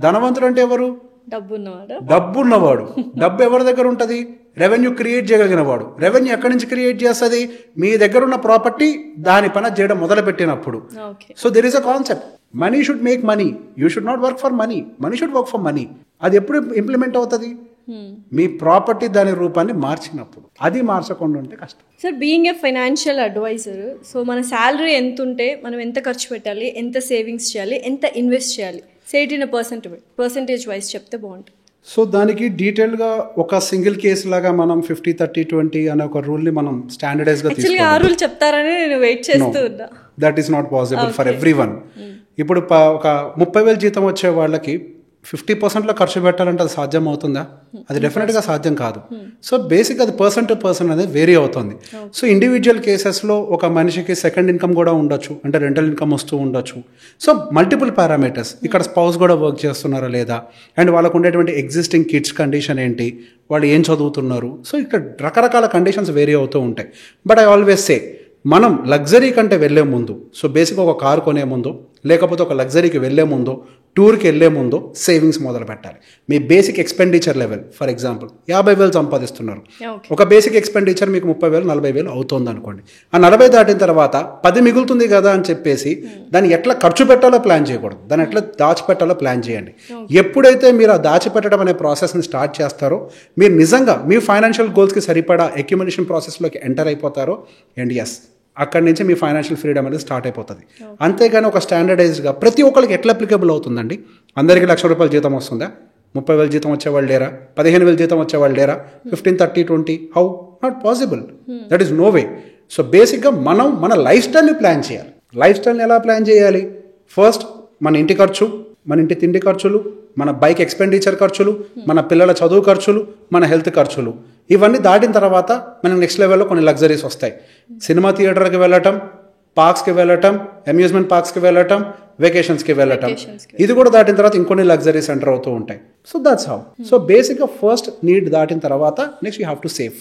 ధనవంతుడు అంటే ఎవరు? డబ్బున్నవాడు. డబ్బు ఎవరి దగ్గర ఉంటుంది? రెవెన్యూ క్రియేట్ చేయగలిగిన వాడు. రెవెన్యూ ఎక్కడి నుంచి క్రియేట్ చేస్తుంది? మీ దగ్గర ఉన్న ప్రాపర్టీ దాని పని చేయడం మొదలు పెట్టినప్పుడు. So there is a concept, money should make money, you should not work for money, money should work for money. అది ఎప్పుడు ఇంప్లిమెంట్ అవుతుంది? మీ ప్రాపర్టీ దాని రూపాన్ని మార్చినప్పుడు. అది మార్చకుండా ఉంటే కష్టం. Sir, being a financial advisor, so మన శాలరీ ఎంత ఉంటే మనం ఎంత ఖర్చు పెట్టాలి, ఎంత సేవింగ్స్ చేయాలి, ఎంత ఇన్వెస్ట్ చేయాలి, సేట్ ఇన్ పర్సెంటేజ్ వైజ్ చెప్తే బాగుంటుంది. సో దానికి డీటెయిల్గా ఒక సింగిల్ కేసు లాగా మనం 50-30-20 అనే ఒక రూల్ని మనం స్టాండర్డైజ్గా తీసుకోవాలి. ఆ రూల్ చెప్తారని నేను వెయిట్ చేస్తూ ఉన్నా. That is not possible for every one. ఇప్పుడు ఒక 30,000 జీతం వచ్చే వాళ్ళకి 50%లో ఖర్చు పెట్టాలంటే అది సాధ్యం అవుతుందా? అది డెఫినెట్గా సాధ్యం కాదు. సో బేసిక్ అది పర్సన్ టు పర్సన్ అనేది వేరీ అవుతుంది. సో ఇండివిజువల్ కేసెస్లో ఒక మనిషికి సెకండ్ ఇన్కమ్ కూడా ఉండొచ్చు, అంటే రెంటల్ ఇన్కమ్ వస్తూ ఉండొచ్చు. సో మల్టిపుల్ పారామీటర్స్, ఇక్కడ స్పౌస్ కూడా వర్క్ చేస్తున్నారా లేదా, అండ్ వాళ్ళకు ఉండేటువంటి ఎగ్జిస్టింగ్ కిడ్స్ కండిషన్ ఏంటి, వాళ్ళు ఏం చదువుతున్నారు. సో ఇక్కడ రకరకాల కండిషన్స్ వేరీ అవుతూ ఉంటాయి. బట్ ఐ ఆల్వేస్ సే, మనం లగ్జరీ కంటే వెళ్ళే ముందు, సో బేసిక్ ఒక కారు కొనే ముందు లేకపోతే ఒక లగ్జరీకి వెళ్ళే ముందో టూర్కి వెళ్ళే ముందో సేవింగ్స్ మొదలు పెట్టాలి. మీ basic expenditure level for example 50,000 సంపాదిస్తున్నారు, ఒక బేసిక్ ఎక్స్పెండిచర్ మీకు 30,000 40,000 అవుతుంది అనుకోండి. ఆ 40 దాటిన తర్వాత 10 మిగులుతుంది కదా అని చెప్పేసి దాన్ని ఎట్లా ఖర్చు పెట్టాలో ప్లాన్ చేయకూడదు, దాన్ని ఎట్లా దాచిపెట్టాలో ప్లాన్ చేయండి. ఎప్పుడైతే మీరు ఆ దాచిపెట్టడం అనే ప్రాసెస్ని స్టార్ట్ చేస్తారో మీరు నిజంగా మీ ఫైనాన్షియల్ గోల్స్కి సరిపడా అక్యుములేషన్ ప్రాసెస్లోకి ఎంటర్ అయిపోతారో అండ్ ఎస్ అక్కడి నుంచి మీ ఫైనాన్షియల్ ఫ్రీడమ్ అనేది స్టార్ట్ అయిపోతుంది. అంతేగాని ఒక స్టాండర్డైజ్డ్గా ప్రతి ఒక్కరికి ఎట్లా అప్లికబుల్ అవుతుందండి? అందరికీ ₹1,00,000 జీతం వస్తుందా? 30,000 జీతం వచ్చేవాళ్ళు లేరా? 15,000 జీతం వచ్చేవాళ్ళు లేరా? 15, 30, 20 how? Not possible. That is no way. So బేసిక్గా మనం మన లైఫ్ స్టైల్ని ప్లాన్ చేయాలి. లైఫ్ స్టైల్ని ఎలా ప్లాన్ చేయాలి? ఫస్ట్ మన ఇంటి ఖర్చు, మన ఇంటి తిండి ఖర్చులు, మన బైక్ ఎక్స్పెండిచర్ ఖర్చులు, మన పిల్లల చదువు ఖర్చులు, మన హెల్త్ ఖర్చులు, ఇవన్నీ దాటిన తర్వాత మనకి నెక్స్ట్ లెవెల్లో కొన్ని లగ్జరీస్ వస్తాయి. సినిమా థియేటర్కి వెళ్ళటం, పార్క్స్కి వెళ్ళటం, అమ్యూజ్మెంట్ పార్క్స్కి వెళ్ళటం, వెకేషన్స్కి వెళ్ళటం, ఇది కూడా దాటిన తర్వాత ఇంకొన్ని లగ్జరీస్ ఎంటర్ అవుతూ ఉంటాయి. So that's how. సో బేసిక్గా ఫస్ట్ నీడ్ దాటిన తర్వాత next you have to save.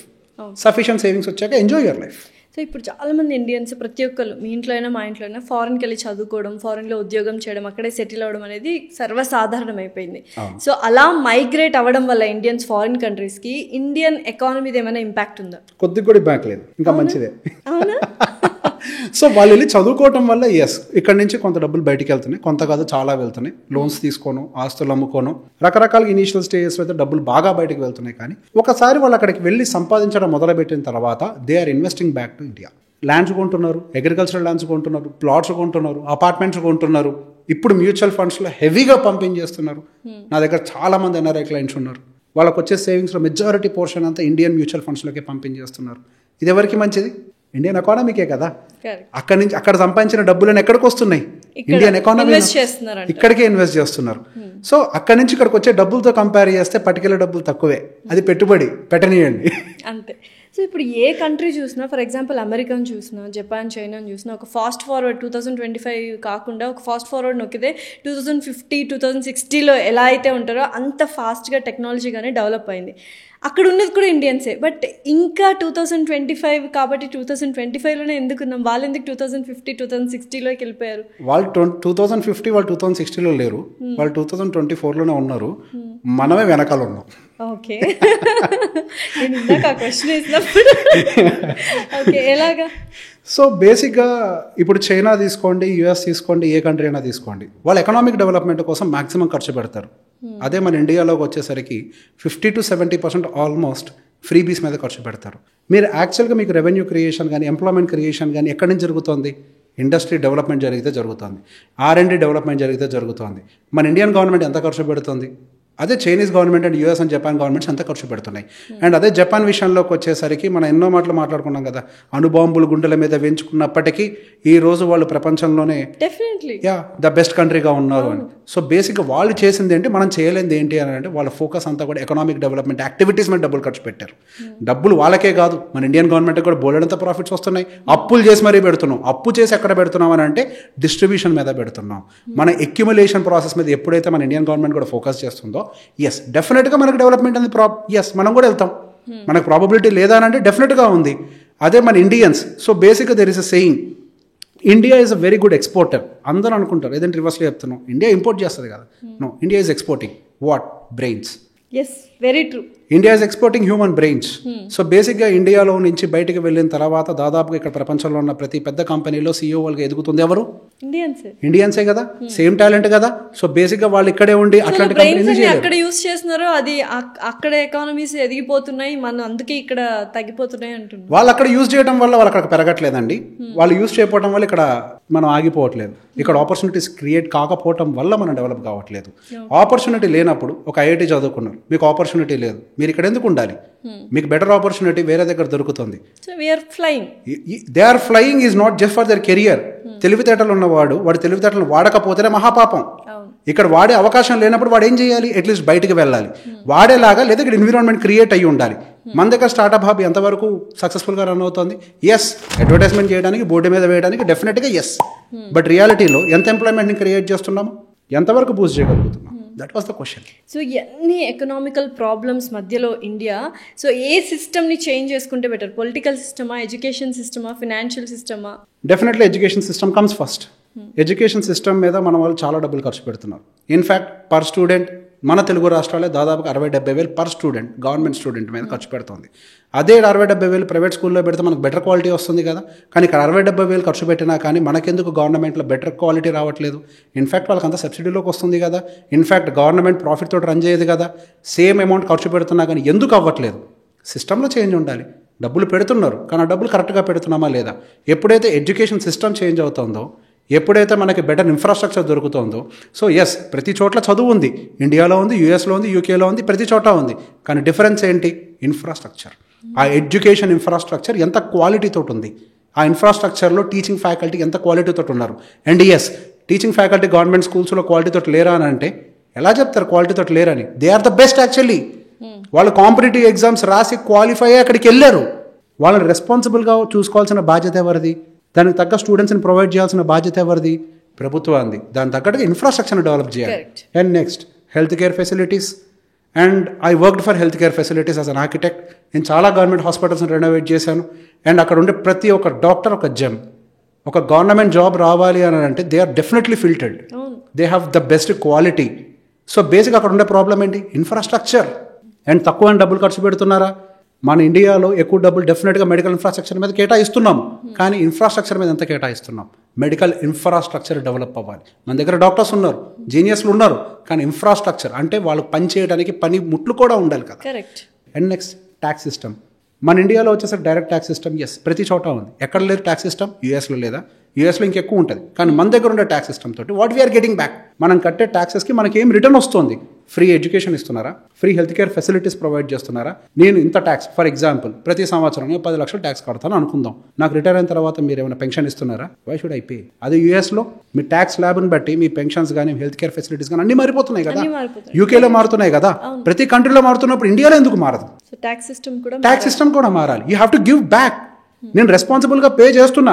Sufficient savings వచ్చాక ఎంజాయ్ యువర్ లైఫ్. సో ఇప్పుడు చాలామంది ఇండియన్స్ ప్రతి ఒక్కరు మీ ఇంట్లో అయినా మా ఇంట్లో అయినా ఫారెన్కి వెళ్ళి చదువుకోవడం, ఫారెన్లో ఉద్యోగం చేయడం, అక్కడే సెటిల్ అవ్వడం అనేది సర్వసాధారణం అయిపోయింది. సో అలా మైగ్రేట్ అవ్వడం వల్ల ఇండియన్స్ ఫారిన్ కంట్రీస్కి ఇండియన్ ఎకానమీది ఏమైనా ఇంపాక్ట్ ఉందా? కొద్దిగా కూడా ఇంపాక్ట్ లేదు, ఇంకా మంచిదే. సో వాళ్ళు వెళ్ళి చదువుకోవటం వల్ల ఎస్ ఇక్కడ నుంచి కొంత డబ్బులు బయటికి వెళ్తున్నాయి, కొంత కాదు చాలా వెళ్తున్నాయి. లోన్స్ తీసుకోను, ఆస్తులు అమ్ముకోను, రకరకాల ఇనీషియల్ స్టేజెస్లో అయితే డబ్బులు బాగా బయటకు వెళ్తున్నాయి. కానీ ఒకసారి వాళ్ళు అక్కడికి వెళ్ళి సంపాదించడం మొదలుపెట్టిన తర్వాత they are investing back to India. Lands కొంటున్నారు, అగ్రికల్చరల్ ల్యాండ్స్ కొంటున్నారు, ప్లాట్స్ కొంటున్నారు, అపార్ట్మెంట్స్ కొంటున్నారు. ఇప్పుడు మ్యూచువల్ ఫండ్స్లో హెవీగా పంపింగ్ చేస్తున్నారు. నా దగ్గర చాలా మంది ఎన్ఆర్ఐ క్లయింట్స్ ఉన్నారు. వాళ్ళకి వచ్చే సేవింగ్స్లో మెజారిటీ పోర్షన్ అంతా ఇండియన్ మ్యూచువల్ ఫండ్స్లోకి పంపింగ్ చేస్తున్నారు. ఇది ఎవరికి మంచిది? ఇండియన్ ఎకానమీకే కదా. అక్కడ నుంచి అక్కడ సంపాదించిన డబ్బులను ఎక్కడికి వస్తున్నాయి? ఇండియన్ ఎకానమీ ఇక్కడికే ఇన్వెస్ట్ చేస్తున్నారు. సో అక్కడి నుంచి ఇక్కడికి వచ్చే డబ్బులతో కంపేర్ చేస్తే పర్టికులర్ డబ్బులు తక్కువే. అది పెట్టుబడి పెట్టనియండి అంతే. సో ఇప్పుడు ఏ కంట్రీ చూసినా, ఫర్ ఎగ్జాంపుల్ అమెరికాను చూసినా, జపాన్, చైనాను చూసినా, ఒక ఫాస్ట్ ఫార్వర్డ్ 2025 కాకుండా ఒక ఫాస్ట్ ఫార్వర్డ్ నొక్కితే 2050, 2060లో ఎలా అయితే ఉంటారో అంత ఫాస్ట్గా టెక్నాలజీ కానీ డెవలప్ అయింది. అక్కడ ఉన్నది కూడా ఇండియన్సే. బట్ ఇంకా 2025 కాబట్టి 2025లోనే ఎందుకున్నాం? వాళ్ళు ఎందుకు 2050, 2060లోకి వెళ్ళిపోయారు? వాళ్ళు 2050 వాళ్ళు 2060లో లేరు, వాళ్ళు 2024లోనే ఉన్నారు. మనమే వెనకాల ఉన్నాం. ఓకే, నేను ఇందాక ఆ క్వశ్చన్ వేసినప్పుడు ఓకే ఎలాగా? సో బేసిక్గా ఇప్పుడు చైనా తీసుకోండి, యుఎస్ తీసుకోండి, ఏ కంట్రీ అయినా తీసుకోండి, వాళ్ళు ఎకనామిక్ డెవలప్మెంట్ కోసం మాక్సిమం ఖర్చు పెడతారు. అదే మన ఇండియాలోకి వచ్చేసరికి 50 to 70% ఆల్మోస్ట్ ఫ్రీబీస్ మీద ఖర్చు పెడతారు. మీరు యాక్చువల్గా మీకు రెవెన్యూ క్రియేషన్ కానీ ఎంప్లాయ్మెంట్ క్రియేషన్ కానీ ఎక్కడి నుంచి జరుగుతుంది? ఇండస్ట్రీ డెవలప్మెంట్ జరిగితే జరుగుతుంది, R&D డెవలప్మెంట్ జరిగితే జరుగుతుంది. మన ఇండియన్ గవర్నమెంట్ ఎంత ఖర్చు పెడుతుంది? అదే Chinese government and US and Japan governments అంతా ఖర్చు పెడుతున్నాయి. అండ్ అదే జపాన్ విషయంలోకి వచ్చేసరికి మనం ఎన్నో మాటలు మాట్లాడుకున్నాం కదా, అణుబాంబులు గుండెల మీద వేయించుకున్నప్పటికీ ఈ రోజు వాళ్ళు ప్రపంచంలోనే ద బెస్ట్ కంట్రీగా ఉన్నారు అని. సో బేసిక్గా వాళ్ళు చేసింది ఏంటి, మనం చేయలేనిది ఏంటి అని అంటే వాళ్ళ ఫోకస్ అంతా కూడా ఎకనామిక్ డెవలప్మెంట్ యాక్టివిటీస్ మీద డబ్బులు ఖర్చు పెట్టారు. డబ్బులు వాళ్ళకే కాదు, మన ఇండియన్ గవర్నమెంట్ కూడా బోలెడంత ప్రాఫిట్స్ వస్తున్నాయి. అప్పులు చేసి మరీ పెడుతున్నాం. అప్పు చేసి ఎక్కడ పెడుతున్నాం అని అంటే డిస్ట్రిబ్యూషన్ మీద పెడుతున్నాం. మన అక్యుములేషన్ ప్రాసెస్ మీద ఎప్పుడైతే మన ఇండియన్ గవర్నమెంట్ కూడా ఫోకస్ చేస్తుందో ఎస్ డెఫినెట్గా మనకు డెవలప్మెంట్ అనేది ఎస్ మనం కూడా వెళ్తాం. మనకు ప్రాబబిలిటీ లేదా అని అంటే డెఫినెట్గా ఉంది. అదే మన ఇండియన్స్. సో బేసిక్గా there is a saying, India is a very good exporter. అందరూ అనుకుంటారు, ఏదంటే రివర్స్లో చెప్తున్నాం, ఇండియా ఇంపోర్ట్ చేస్తుంది కదా. No, India is exporting what? Brains. Yes, very true. India is exporting human brains. So బేసిక్గా ఇండియాలో నుంచి బయటకు వెళ్ళిన తర్వాత దాదాపుగా ఇక్కడ ప్రపంచంలో ఉన్న ప్రతి పెద్ద కంపెనీలో CEO-లుగా ఎదుగుతుంది ఎవరు? ఇండియన్సే కదా, సేమ్ టాలెంట్ కదా. సో బేసిక్గా వాళ్ళు ఇక్కడే ఉండి అట్లాంటి కంపెనీస్ అక్కడ యూస్ చేస్తున్నారు, అది అక్కడ ఎకానమీస్ ఎదిగిపోతున్నాయి, మనం అందుకే ఇక్కడ తగ్గిపోతున్నాయి అంటున్నారు. వాళ్ళు అక్కడ యూజ్ చేయడం వల్ల వాళ్ళు అక్కడ పెరగట్లేదండి. వాళ్ళు యూజ్ చేయకపోవడం వల్ల ఇక్కడ మనం ఆగిపోవట్లేదు. ఇక్కడ ఆపర్చునిటీస్ క్రియేట్ కాకపోవటం వల్ల మనం డెవలప్ కావట్లేదు. ఆపర్చునిటీ లేనప్పుడు ఒక IIT చదువుకున్నారు, మీకు ఆపర్చునిటీ లేదు, మీరు ఇక్కడ ఎందుకు ఉండాలి? మీకు బెటర్ ఆపర్చునిటీ వేరే దగ్గర దొరుకుతుంది. They are flying is not just for their career. తెలివితేటలు ఉన్నవాడు వాడి తెలివితేటలు వాడకపోతేనే మహాపాపం. ఇక్కడ వాడే అవకాశం లేనప్పుడు వాడు ఏం చేయాలి? అట్లీస్ట్ బయటికి వెళ్ళాలి, వాడేలాగా, లేదా ఇక్కడ ఎన్విరాన్మెంట్ క్రియేట్ అయ్యి ఉండాలి. మన దగ్గర స్టార్ట్అప్ హబ్ ఎంతవరకు సక్సెస్ఫుల్గా రన్ అవుతుంది? ఎస్, అడ్వర్టైజ్మెంట్ చేయడానికి, బోర్డు మీద వేయడానికి డెఫినెట్గా ఎస్. బట్ రియాలిటీలో ఎంత ఎంప్లాయ్మెంట్ని క్రియేట్ చేస్తున్నాము, ఎంతవరకు బూస్ట్ చేయగలుగుతున్నాం? That was the question. So ఎన్ని ఎకనామికల్ ప్రాబ్లమ్స్ మధ్యలో ఇండియా, సో ఏ సిస్టమ్ని చేంజ్ చేసుకుంటే బెటర్? పొలిటికల్ సిస్టమా, ఎడ్యుకేషన్ సిస్టమా, ఫినాన్షియల్ సిస్టమా? Definitely education system comes first. Education system మీద మన వాళ్ళు చాలా డబ్బులు ఖర్చు పెడుతున్నారు. ఇన్ఫ్యాక్ట్ పర్ స్టూడెంట్ మన తెలుగు రాష్ట్రాలే దాదాపుగా 60-70 పర్ స్టూడెంట్ గవర్నమెంట్ స్టూడెంట్ మీద ఖర్చు పెడుతుంది. అదే 60-70 ప్రైవేట్ స్కూల్లో పెడితే మనకు బెటర్ క్వాలిటీ వస్తుంది కదా. కానీ ఇక్కడ 60-70 ఖర్చు పెట్టినా కానీ మనకెందుకు గవర్నమెంట్లో బెటర్ క్వాలిటీ రావట్లేదు? ఇన్ఫ్యాక్ట్ వాళ్ళకంతా సబ్సిడీలోకి వస్తుంది కదా. ఇన్ఫ్యాక్ట్ గవర్నమెంట్ ప్రాఫిట్ తోటి రన్ చేయదు కదా. సేమ్ అమౌంట్ ఖర్చు పెడుతున్నా కానీ ఎందుకు అవ్వట్లేదు? సిస్టంలో చేంజ్ ఉండాలి. డబ్బులు పెడుతున్నారు కానీ ఆ డబ్బులు కరెక్ట్గా పెడుతున్నామా లేదా? ఎప్పుడైతే ఎడ్యుకేషన్ సిస్టమ్ చేంజ్ అవుతుందో, ఎప్పుడైతే మనకి బెటర్ ఇన్ఫ్రాస్ట్రక్చర్ దొరుకుతుందో, సో ఎస్ ప్రతి చోట్ల చదువు ఉంది, ఇండియాలో ఉంది, యూఎస్లో ఉంది, యూకేలో ఉంది, ప్రతి చోట ఉంది. కానీ డిఫరెన్స్ ఏంటి? ఇన్ఫ్రాస్ట్రక్చర్. ఆ ఎడ్యుకేషన్ ఇన్ఫ్రాస్ట్రక్చర్ ఎంత క్వాలిటీతో ఉంది, ఆ ఇన్ఫ్రాస్ట్రక్చర్లో టీచింగ్ ఫ్యాకల్టీ ఎంత క్వాలిటీతో ఉన్నారు. And yes teaching faculty government స్కూల్స్లో క్వాలిటీతో లేరా అని అంటే ఎలా చెప్తారు క్వాలిటీతో లేరని? They are the best actually. వాళ్ళు కాంపిటేటివ్ ఎగ్జామ్స్ రాసి క్వాలిఫై అయ్యి అక్కడికి వెళ్ళారు. వాళ్ళని రెస్పాన్సిబుల్గా చూసుకోవాల్సిన బాధ్యత ఎవరిది? దానికి తగ్గ స్టూడెంట్స్ని ప్రొవైడ్ చేయాల్సిన బాధ్యత ఎవరిది? ప్రభుత్వాన్ని. దాని తగ్గట్టుగా ఇన్ఫ్రాస్ట్రక్చర్ని డెవలప్ చేయాలి. And next health care facilities. And I worked for health care facilities as an architect. నేను చాలా గవర్నమెంట్ హాస్పిటల్స్ని రెనోవేట్ చేశాను. అండ్ అక్కడ ఉండే ప్రతి ఒక్క డాక్టర్ ఒక జెమ్. ఒక గవర్నమెంట్ జాబ్ రావాలి అని అంటే they are definitely filtered, they have the best quality. So basic అక్కడ ఉండే ప్రాబ్లం ఏంటి? ఇన్ఫ్రాస్ట్రక్చర్. అండ్ తక్కువ డబ్బులు ఖర్చు పెడుతున్నారా? మన ఇండియాలో ఎక్కువ డబ్బులు డెఫినెట్గా మెడికల్ ఇన్ఫ్రాస్ట్రక్చర్ మీద కేటాయిస్తున్నాం. కానీ ఇన్ఫ్రాస్ట్రక్చర్ మీద ఎంత కేటాయిస్తున్నాం? మెడికల్ ఇన్ఫ్రాస్ట్రక్చర్ డెవలప్ అవ్వాలి. మన దగ్గర డాక్టర్స్ ఉన్నారు, జీనియస్లు ఉన్నారు, కానీ ఇన్ఫ్రాస్ట్రక్చర్ అంటే వాళ్ళు పని చేయడానికి పని ముట్లు కూడా ఉండాలి కదా. And next tax system. మన ఇండియాలో వచ్చేసరికి డైరెక్ట్ ట్యాక్స్ సిస్టమ్ ఎస్ ప్రతి చోట ఉంది. ఎక్కడ లేదు ట్యాక్స్ సిస్టమ్? యూఎస్లో లేదా? యూఎస్లో ఇంకెక్కువ ఉంటుంది. కానీ మన దగ్గర ఉండే ట్యాక్స్ సిస్టమ్ తోటి వాట్ వీఆర్ గెటింగ్ బ్యాక్? మనం కట్టే ట్యాక్సెస్కి మనకి ఏం రిటర్న్ వస్తుంది? ఫ్రీ ఎడ్యుకేషన్ ఇస్తున్నారా? Free health care facilities provide చేస్తున్నారా? నేను ఇంత ట్యాక్స్, ఫర్ ఎగ్జాంపుల్ ప్రతి సంవత్సరం 10 లక్షలు ట్యాక్స్ కడతాను అనుకుందాం. నాకు రిటైర్ అయిన తర్వాత మీరు ఏమైనా పెన్షన్ ఇస్తున్నారా? Why should I pay? అదే యూఎస్లో మీ ట్యాక్స్ ల్యాబ్ని బట్టి మీ పెన్షన్స్ కానీ హెల్త్ కేర్ ఫెసిలిటీస్ కానీ అన్ని మారిపోతున్నాయి కదా. యూకేలో మారుతున్నాయి కదా. ప్రతి కంట్రీలో మారుతున్నప్పుడు ఇండియాలో ఎందుకు మారదు? ట్యాక్స్ సిస్టమ్ కూడా మారాలి. You have to give back. నేను రెస్పాన్సిబుల్గా పే చేస్తున్నా.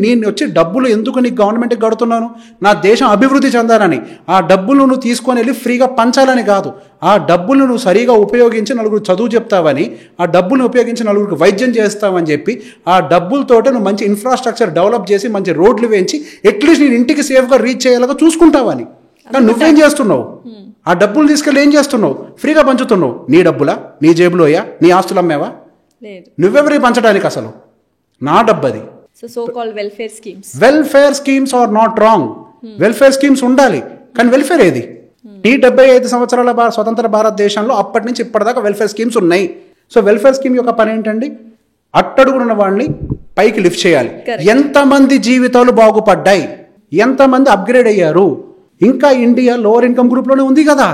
నేను వచ్చి డబ్బులు ఎందుకు నీకు గవర్నమెంట్కి కడుతున్నాను? నా దేశం అభివృద్ధి చెందాలని. ఆ డబ్బులు నువ్వు తీసుకొని వెళ్ళి ఫ్రీగా పంచాలని కాదు. ఆ డబ్బులు నువ్వు సరిగా ఉపయోగించి నలుగురు చదువు చెప్తావని, ఆ డబ్బులు ఉపయోగించి నలుగురికి వైద్యం చేస్తావని చెప్పి, ఆ డబ్బులతోటే నువ్వు మంచి ఇన్ఫ్రాస్ట్రక్చర్ డెవలప్ చేసి మంచి రోడ్లు వేయించి అట్లీస్ట్ నేను ఇంటికి సేఫ్గా రీచ్ చేయాలని చూసుకుంటావని. కానీ నువ్వేం చేస్తున్నావు? ఆ డబ్బులు తీసుకెళ్ళి ఏం చేస్తున్నావు? ఫ్రీగా పంచుతున్నావు. నీ డబ్బులా? నీ జేబులోయా? నీ ఆస్తులు అమ్మేవా? నువ్వెవరికి పంచడానికి? అసలు నా డబ్బది. Welfare schemes are not wrong. Welfare schemes ఉండాలి. కానీ వెల్ఫేర్ ఏది? ఈ 75 సంవత్సరాల స్వతంత్ర భారతదేశంలో అప్పటి నుంచి ఇప్పటిదాకా వెల్ఫేర్ స్కీమ్స్ ఉన్నాయి. సో వెల్ఫేర్ స్కీమ్ యొక్క పని ఏంటండి? అట్టడుగున్న వాళ్ళని పైకి లిఫ్ట్ చేయాలి. ఎంతమంది జీవితాలు బాగుపడ్డాయి? ఎంతమంది అప్గ్రేడ్ అయ్యారు? ఇంకా ఇండియా లోవర్ ఇన్కమ్ గ్రూప్లోనే ఉంది కదా.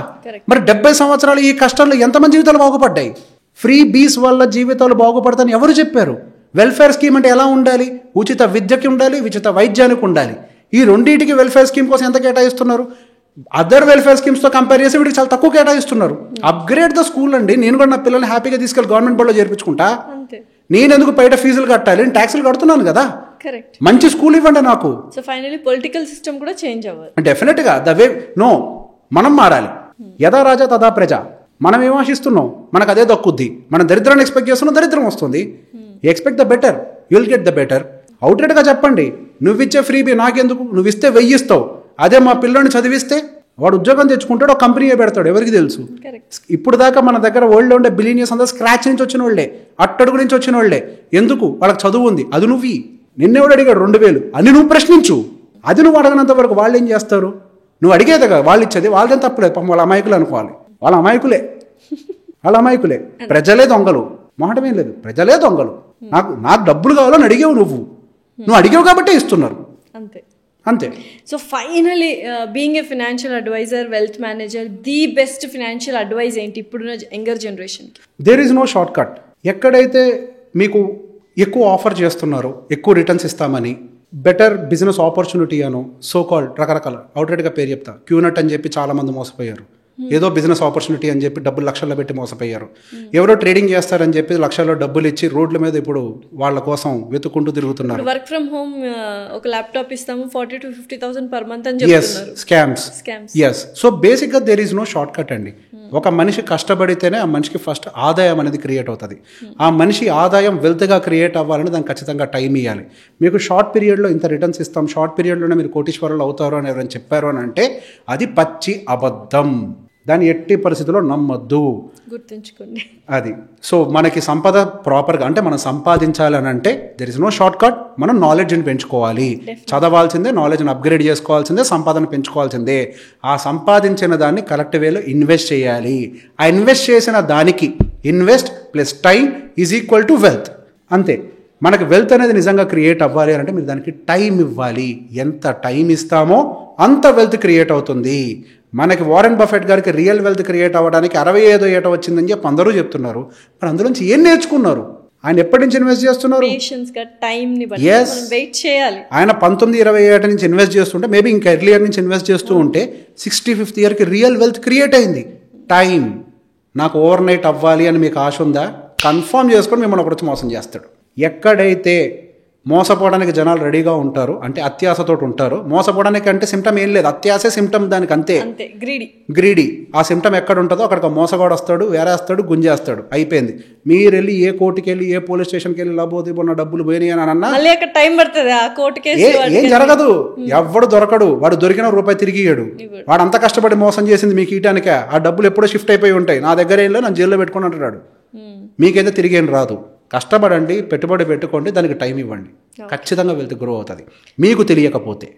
మరి 70 సంవత్సరాలు ఈ కష్టంలో ఎంతమంది జీవితాలు బాగుపడ్డాయి? ఫ్రీ బీస్ వల్ల జీవితాలు బాగుపడతాయని ఎవరు చెప్పారు? వెల్ఫేర్ స్కీమ్ అంటే ఎలా ఉండాలి? ఉచిత విద్యకి ఉండాలి, ఉచిత వైద్యానికి ఉండాలి. ఈ రెండింటికి వెల్ఫేర్ స్కీమ్ కోసం ఎంత కేటాయిస్తున్నారు? అదర్ వెల్ఫేర్ స్కీమ్స్తో కంపేర్ చేసి వీటికి చాలా తక్కువ కేటాయిస్తున్నారు. అప్గ్రేడ్ ద స్కూల్ అండి. నేను కూడా నా పిల్లల్ని హ్యాపీగా తీసుకెళ్ళి గవర్నమెంట్ బడిలో చేర్పించుకుంటా. నేను ఎందుకు బయట ఫీజులు కట్టాలి? నేను ట్యాక్సులు కడుతున్నాను కదా. మంచి స్కూల్ ఇవ్వండి నాకు. సో ఫైనల్లీ పొలిటికల్ సిస్టమ్ కూడా చేంజ్ అవ్వాలి. డెఫినెట్గా ద వే నో మనం మారాలి. యథా రాజా తదా ప్రజ. మనం ఏం ఆశిస్తున్నాం? మనకు అదే దక్కుద్ది. మనం దరిద్రాన్ని ఎక్స్పెక్ట్ చేస్తున్నాం, దరిద్రం వస్తుంది. Expect the better, you will get the better. అవుట్రేట్గా చెప్పండి. నువ్వు ఇచ్చే ఫ్రీబీ నాకెందుకు? నువ్వు ఇస్తే 1000 ఇస్తావు. అదే మా పిల్లని చదివిస్తే వాడు ఉద్యోగం తెచ్చుకుంటాడు, ఒక కంపెనీయే పెడతాడు. ఎవరికి తెలుసు? ఇప్పుడు దాకా మన దగ్గర వరల్డ్లో ఉండే బిలియనియర్స్ అందరూ స్క్రాచ్ నుంచి వచ్చిన వాళ్ళే, అట్టడుగు నుంచి వచ్చిన వాళ్ళే. ఎందుకు? వాళ్ళకి చదువు ఉంది. అది నువ్వు నిన్నెవడు అడిగాడు 2000 అని నువ్వు ప్రశ్నించు. అది నువ్వు అడగనంత వరకు వాళ్ళు ఏం చేస్తారు? నువ్వు అడిగేది కదా వాళ్ళు ఇచ్చేది. వాళ్ళదేం తప్పలేదు. వాళ్ళ అమాయకులు అనుకోవాలి. వాళ్ళ అమాయకులే. ప్రజలే దొంగలు. మాటమేం లేదు. ప్రజలే దొంగలు. నాకు డబ్బులు కావాలని అడిగావు. నువ్వు అడిగావు కాబట్టే ఇస్తున్నారు. అంతే. So finally being a financial advisor, wealth manager, the best financial advice ఏంటి ఇప్పుడున్న యంగర్ జనరేషన్కి? There is no shortcut. ఎక్కడైతే మీకు ఎక్కువ ఆఫర్ చేస్తున్నారో, ఎక్కువ రిటర్న్స్ ఇస్తామని, బెటర్ బిజినెస్ ఆపర్చునిటీ అనో, సో కాల్డ్ రకరకాల అవుట్రేట్గా పేరు చెప్తా, క్యూనట్ అని చెప్పి చాలామంది మోసపోయారు. ఏదో బిజినెస్ ఆపర్చునిటీ అని చెప్పి డబ్బులు లక్షల్లో పెట్టి మోసపోయారు. ఎవరో ట్రేడింగ్ చేస్తారని చెప్పి లక్షల్లో డబ్బులు ఇచ్చి రోడ్ల మీద ఇప్పుడు వాళ్ళ కోసం వెతుక్కుంటూ తిరుగుతున్నారు. వర్క్ ఫ్రమ్ హోమ్ ఒక ల్యాప్టాప్ ఇస్తాము 40,000 to 50,000 per month అని చెప్తున్నారు. స్కామ్స్. ఎస్. సో బేసిక్గా there is no shortcut అండి. ఒక మనిషి కష్టపడితేనే ఆ మనిషికి ఫస్ట్ ఆదాయం అనేది క్రియేట్ అవుతుంది. ఆ మనిషి ఆదాయం వెల్త్గా క్రియేట్ అవ్వాలని దానికి ఖచ్చితంగా టైం ఇవ్వాలి. మీకు షార్ట్ పీరియడ్లో ఇంత రిటర్న్స్ ఇస్తాం, షార్ట్ పీరియడ్లోనే మీరు కోటీశ్వరులు అవుతారు అని ఎవరైనా చెప్పారు అని అంటే అది పచ్చి అబద్ధం. దాన్ని ఎట్టి పరిస్థితుల్లో నమ్మొద్దు, గుర్తుంచుకోండి అది. సో మనకి సంపద ప్రాపర్గా అంటే మనం సంపాదించాలని అంటే there is no shortcut. మనం నాలెడ్జ్ని పెంచుకోవాలి, చదవాల్సిందే, నాలెడ్జ్ని అప్గ్రేడ్ చేసుకోవాల్సిందే, సంపాదన పెంచుకోవాల్సిందే. ఆ సంపాదించిన దాన్ని కరెక్ట్ వేలో ఇన్వెస్ట్ చేయాలి. ఆ ఇన్వెస్ట్ చేసిన దానికి invest plus time is equal to wealth. అంతే. మనకి వెల్త్ అనేది నిజంగా క్రియేట్ అవ్వాలి అని అంటే మీరు దానికి టైం ఇవ్వాలి. ఎంత టైం ఇస్తామో అంత వెల్త్ క్రియేట్ అవుతుంది. మనకి వారెన్ బఫెట్ గారికి రియల్ వెల్త్ క్రియేట్ అవ్వడానికి 65 ఏట వచ్చిందని చెప్పి అందరూ చెప్తున్నారు. మరి అందులోంచి ఏం నేర్చుకున్నారు? ఆయన ఎప్పటి నుంచి ఇన్వెస్ట్ చేస్తున్నారు? ఆయన 19-20 ఏట నుంచి ఇన్వెస్ట్ చేస్తుంటే మేబీ ఇంకా ఎర్లియర్ నుంచి ఇన్వెస్ట్ చేస్తూ ఉంటే 65th ఇయర్కి రియల్ వెల్త్ క్రియేట్ అయింది. టైం. నాకు ఓవర్ నైట్ అవ్వాలి అని మీకు ఆశ ఉందా? కన్ఫర్మ్ చేసుకొని మిమ్మల్ని ఒకటి మోసం చేస్తాడు. ఎక్కడైతే మోసపోవడానికి జనాలు రెడీగా ఉంటారు అంటే అత్యాశతో ఉంటారు. మోసపోవడానికి అంటే సిమ్టమ్ ఏం లేదు, అత్యాశే సిమ్టమ్ దానికి. అంతే, గ్రీడీ. ఆ సిమ్టమ్ ఎక్కడ ఉంటుందో అక్కడికి మోసగాడు వస్తాడు, వేరేస్తాడు, గుంజేస్తాడు, అయిపోయింది. మీరు వెళ్ళి ఏ కోర్టుకి వెళ్ళి ఏ పోలీస్ స్టేషన్కి వెళ్ళి లాబోదిబోన్న డబ్బులు పోయినాయి అని అన్నా ఏం జరగదు. ఎవడు దొరకడు. వాడు దొరికిన రూపాయి తిరిగి ఇయ్యడు. వాడు అంత కష్టపడి మోసం చేసింది మీకు ఇయటానికే. ఆ డబ్బులు ఎప్పుడో షిఫ్ట్ అయిపోయి ఉంటాయి. నా దగ్గర ఏం లేదు, నన్ను జైల్లో పెట్టుకుని అంటాడు. మీకైతే తిరిగి ఏం రాదు. కష్టపడండి, పెట్టుబడి పెట్టుకోండి, దానికి టైం ఇవ్వండి, ఖచ్చితంగా వెల్త్ గ్రో అవుతుంది. మీకు తెలియకపోతే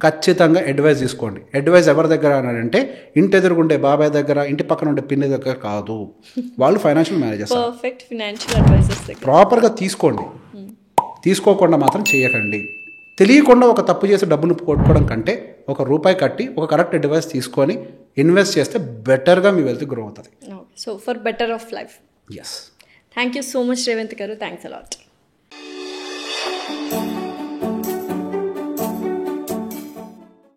ఖచ్చితంగా అడ్వైస్ తీసుకోండి. అడ్వైస్ ఎవరి దగ్గర అంటే ఇంటి ఎదురుగుండే బాబాయ్ దగ్గర, ఇంటి పక్కన ఉండే పిన్ని దగ్గర కాదు. వాళ్ళు ఫైనాన్షియల్ మేనేజర్స్. ప్రాపర్గా తీసుకోండి. తీసుకోకుండా మాత్రం చేయకండి. తెలియకుండా ఒక తప్పు చేసి డబ్బులు కొట్టుకోవడం కంటే ఒక రూపాయి కట్టి ఒక కరెక్ట్ అడ్వైస్ తీసుకొని ఇన్వెస్ట్ చేస్తే బెటర్గా మీ వెల్త్ గ్రో అవుతుంది. So for better of life. Yes. Thank you so much, Revant garu. Thanks a lot.